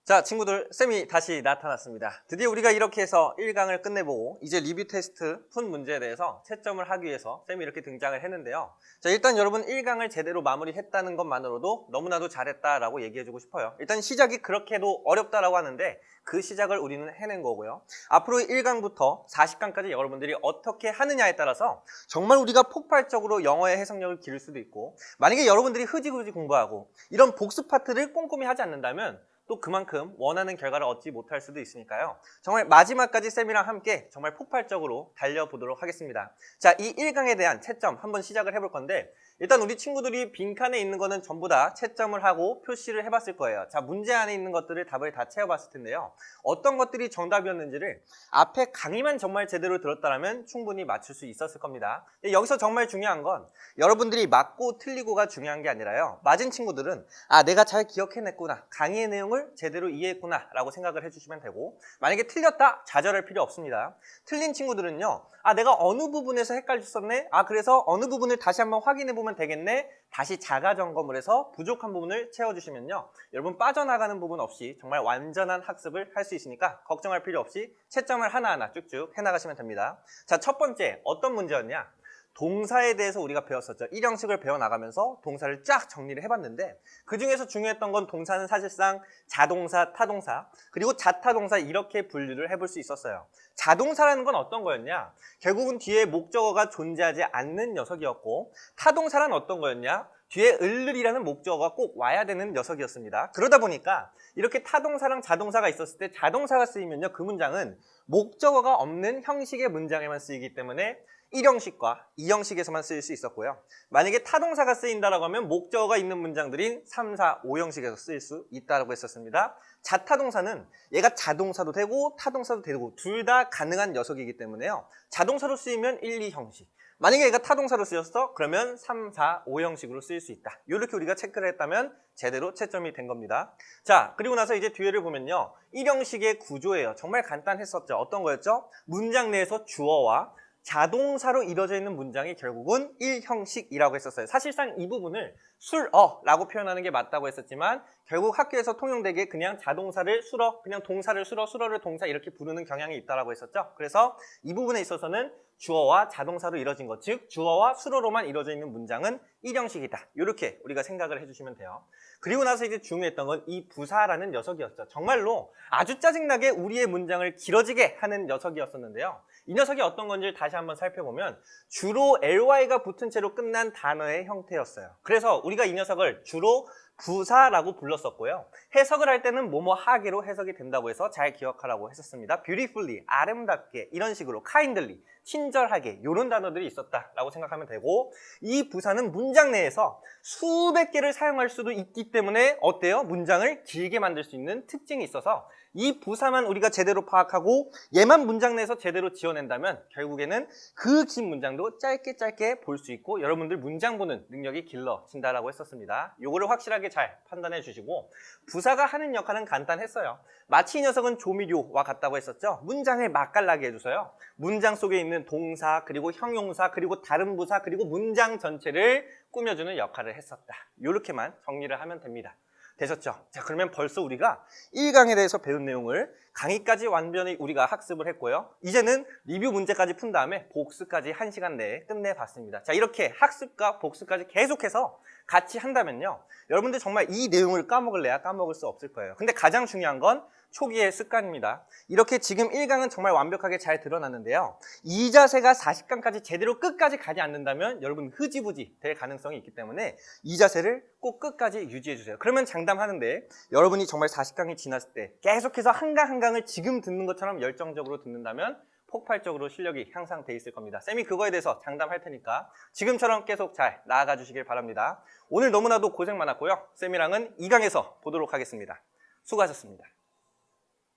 자, 친구들, 쌤이 다시 나타났습니다. 드디어 우리가 이렇게 해서 1강을 끝내보고 이제 리뷰 테스트 푼 문제에 대해서 채점을 하기 위해서 쌤이 이렇게 등장을 했는데요. 자, 일단 여러분 1강을 제대로 마무리했다는 것만으로도 너무나도 잘했다라고 얘기해주고 싶어요. 일단 시작이 그렇게도 어렵다라고 하는데 그 시작을 우리는 해낸 거고요. 앞으로 1강부터 40강까지 여러분들이 어떻게 하느냐에 따라서 정말 우리가 폭발적으로 영어의 해석력을 기를 수도 있고, 만약에 여러분들이 흐지부지 공부하고 이런 복습 파트를 꼼꼼히 하지 않는다면 또 그만큼 원하는 결과를 얻지 못할 수도 있으니까요. 정말 마지막까지 쌤이랑 함께 정말 폭발적으로 달려보도록 하겠습니다. 자, 이 1강에 대한 채점 한번 시작을 해볼 건데, 일단 우리 친구들이 빈칸에 있는 거는 전부 다 채점을 하고 표시를 해봤을 거예요. 자, 문제 안에 있는 것들을 답을 다 채워봤을 텐데요. 어떤 것들이 정답이었는지를 앞에 강의만 정말 제대로 들었다면 충분히 맞출 수 있었을 겁니다. 여기서 정말 중요한 건 여러분들이 맞고 틀리고가 중요한 게 아니라요. 맞은 친구들은 내가 잘 기억해냈구나, 강의의 내용을 제대로 이해했구나 라고 생각을 해주시면 되고, 만약에 틀렸다 좌절할 필요 없습니다. 틀린 친구들은요, 내가 어느 부분에서 헷갈렸었네, 그래서 어느 부분을 다시 한번 확인해보면 되겠네, 다시 자가 점검을 해서 부족한 부분을 채워주시면요, 여러분 빠져나가는 부분 없이 정말 완전한 학습을 할 수 있으니까 걱정할 필요 없이 채점을 하나하나 쭉쭉 해나가시면 됩니다. 자, 첫 번째 어떤 문제였냐, 동사에 대해서 우리가 배웠었죠. 1형식을 배워나가면서 동사를 쫙 정리를 해봤는데, 그 중에서 중요했던 건 동사는 사실상 자동사, 타동사, 그리고 자타동사 이렇게 분류를 해볼 수 있었어요. 자동사라는 건 어떤 거였냐, 결국은 뒤에 목적어가 존재하지 않는 녀석이었고, 타동사란 어떤 거였냐, 뒤에 을을이라는 목적어가 꼭 와야 되는 녀석이었습니다. 그러다 보니까 이렇게 타동사랑 자동사가 있었을 때 자동사가 쓰이면요, 그 문장은 목적어가 없는 형식의 문장에만 쓰이기 때문에 1형식과 2형식에서만 쓰일 수 있었고요. 만약에 타동사가 쓰인다라고 하면 목적어가 있는 문장들인 3, 4, 5형식에서 쓰일 수 있다고 했었습니다. 자타동사는 얘가 자동사도 되고 타동사도 되고 둘 다 가능한 녀석이기 때문에요. 자동사로 쓰이면 1, 2형식. 만약에 얘가 타동사로 쓰였어? 그러면 3, 4, 5형식으로 쓰일 수 있다. 이렇게 우리가 체크를 했다면 제대로 채점이 된 겁니다. 자, 그리고 나서 이제 뒤에를 보면요, 1형식의 구조예요. 정말 간단했었죠. 어떤 거였죠? 문장 내에서 주어와 자동사로 이루어져 있는 문장이 결국은 1형식이라고 했었어요. 사실상 이 부분을 술어라고 표현하는 게 맞다고 했었지만 결국 학교에서 통용되게 그냥 자동사를 술어, 그냥 동사를 술어, 술어를 동사 이렇게 부르는 경향이 있다고 했었죠. 그래서 이 부분에 있어서는 주어와 자동사로 이루어진 것, 즉 주어와 술어로만 이루어져 있는 문장은 1형식이다. 이렇게 우리가 생각을 해주시면 돼요. 그리고 나서 이제 중요했던 건 이 부사라는 녀석이었죠. 정말로 아주 짜증나게 우리의 문장을 길어지게 하는 녀석이었었는데요. 이 녀석이 어떤 건지 다시 한번 살펴보면 주로 ly가 붙은 채로 끝난 단어의 형태였어요. 그래서 우리가 이 녀석을 주로 부사라고 불렀었고요. 해석을 할 때는 뭐뭐 하게로 해석이 된다고 해서 잘 기억하라고 했었습니다. beautifully, 아름답게, 이런 식으로 kindly, 친절하게 이런 단어들이 있었다라고 생각하면 되고, 이 부사는 문장 내에서 수백 개를 사용할 수도 있기 때문에 어때요? 문장을 길게 만들 수 있는 특징이 있어서 이 부사만 우리가 제대로 파악하고 얘만 문장 내에서 제대로 지어낸다면 결국에는 그 긴 문장도 짧게 볼 수 있고 여러분들 문장 보는 능력이 길러진다라고 했었습니다. 요거를 확실하게 잘 판단해 주시고, 부사가 하는 역할은 간단했어요. 마치 이 녀석은 조미료와 같다고 했었죠. 문장을 맛깔나게 해줘서요, 문장 속에 있는 동사 그리고 형용사 그리고 다른 부사 그리고 문장 전체를 꾸며주는 역할을 했었다. 요렇게만 정리를 하면 됩니다. 되셨죠? 자, 그러면 벌써 우리가 1강에 대해서 배운 내용을 강의까지 완전히 우리가 학습을 했고요. 이제는 리뷰 문제까지 푼 다음에 복습까지 1시간 내에 끝내봤습니다. 자, 이렇게 학습과 복습까지 계속해서 같이 한다면요, 여러분들 정말 이 내용을 까먹을래야 까먹을 수 없을 거예요. 근데 가장 중요한 건 초기의 습관입니다. 이렇게 지금 1강은 정말 완벽하게 잘 드러났는데요, 이 자세가 40강까지 제대로 끝까지 가지 않는다면 여러분 흐지부지 될 가능성이 있기 때문에 이 자세를 꼭 끝까지 유지해 주세요. 그러면 장담하는데 여러분이 정말 40강이 지났을 때 계속해서 한 강 한 강을 지금 듣는 것처럼 열정적으로 듣는다면 폭발적으로 실력이 향상돼 있을 겁니다. 쌤이 그거에 대해서 장담할 테니까 지금처럼 계속 잘 나아가 주시길 바랍니다. 오늘 너무나도 고생 많았고요. 쌤이랑은 2강에서 보도록 하겠습니다. 수고하셨습니다.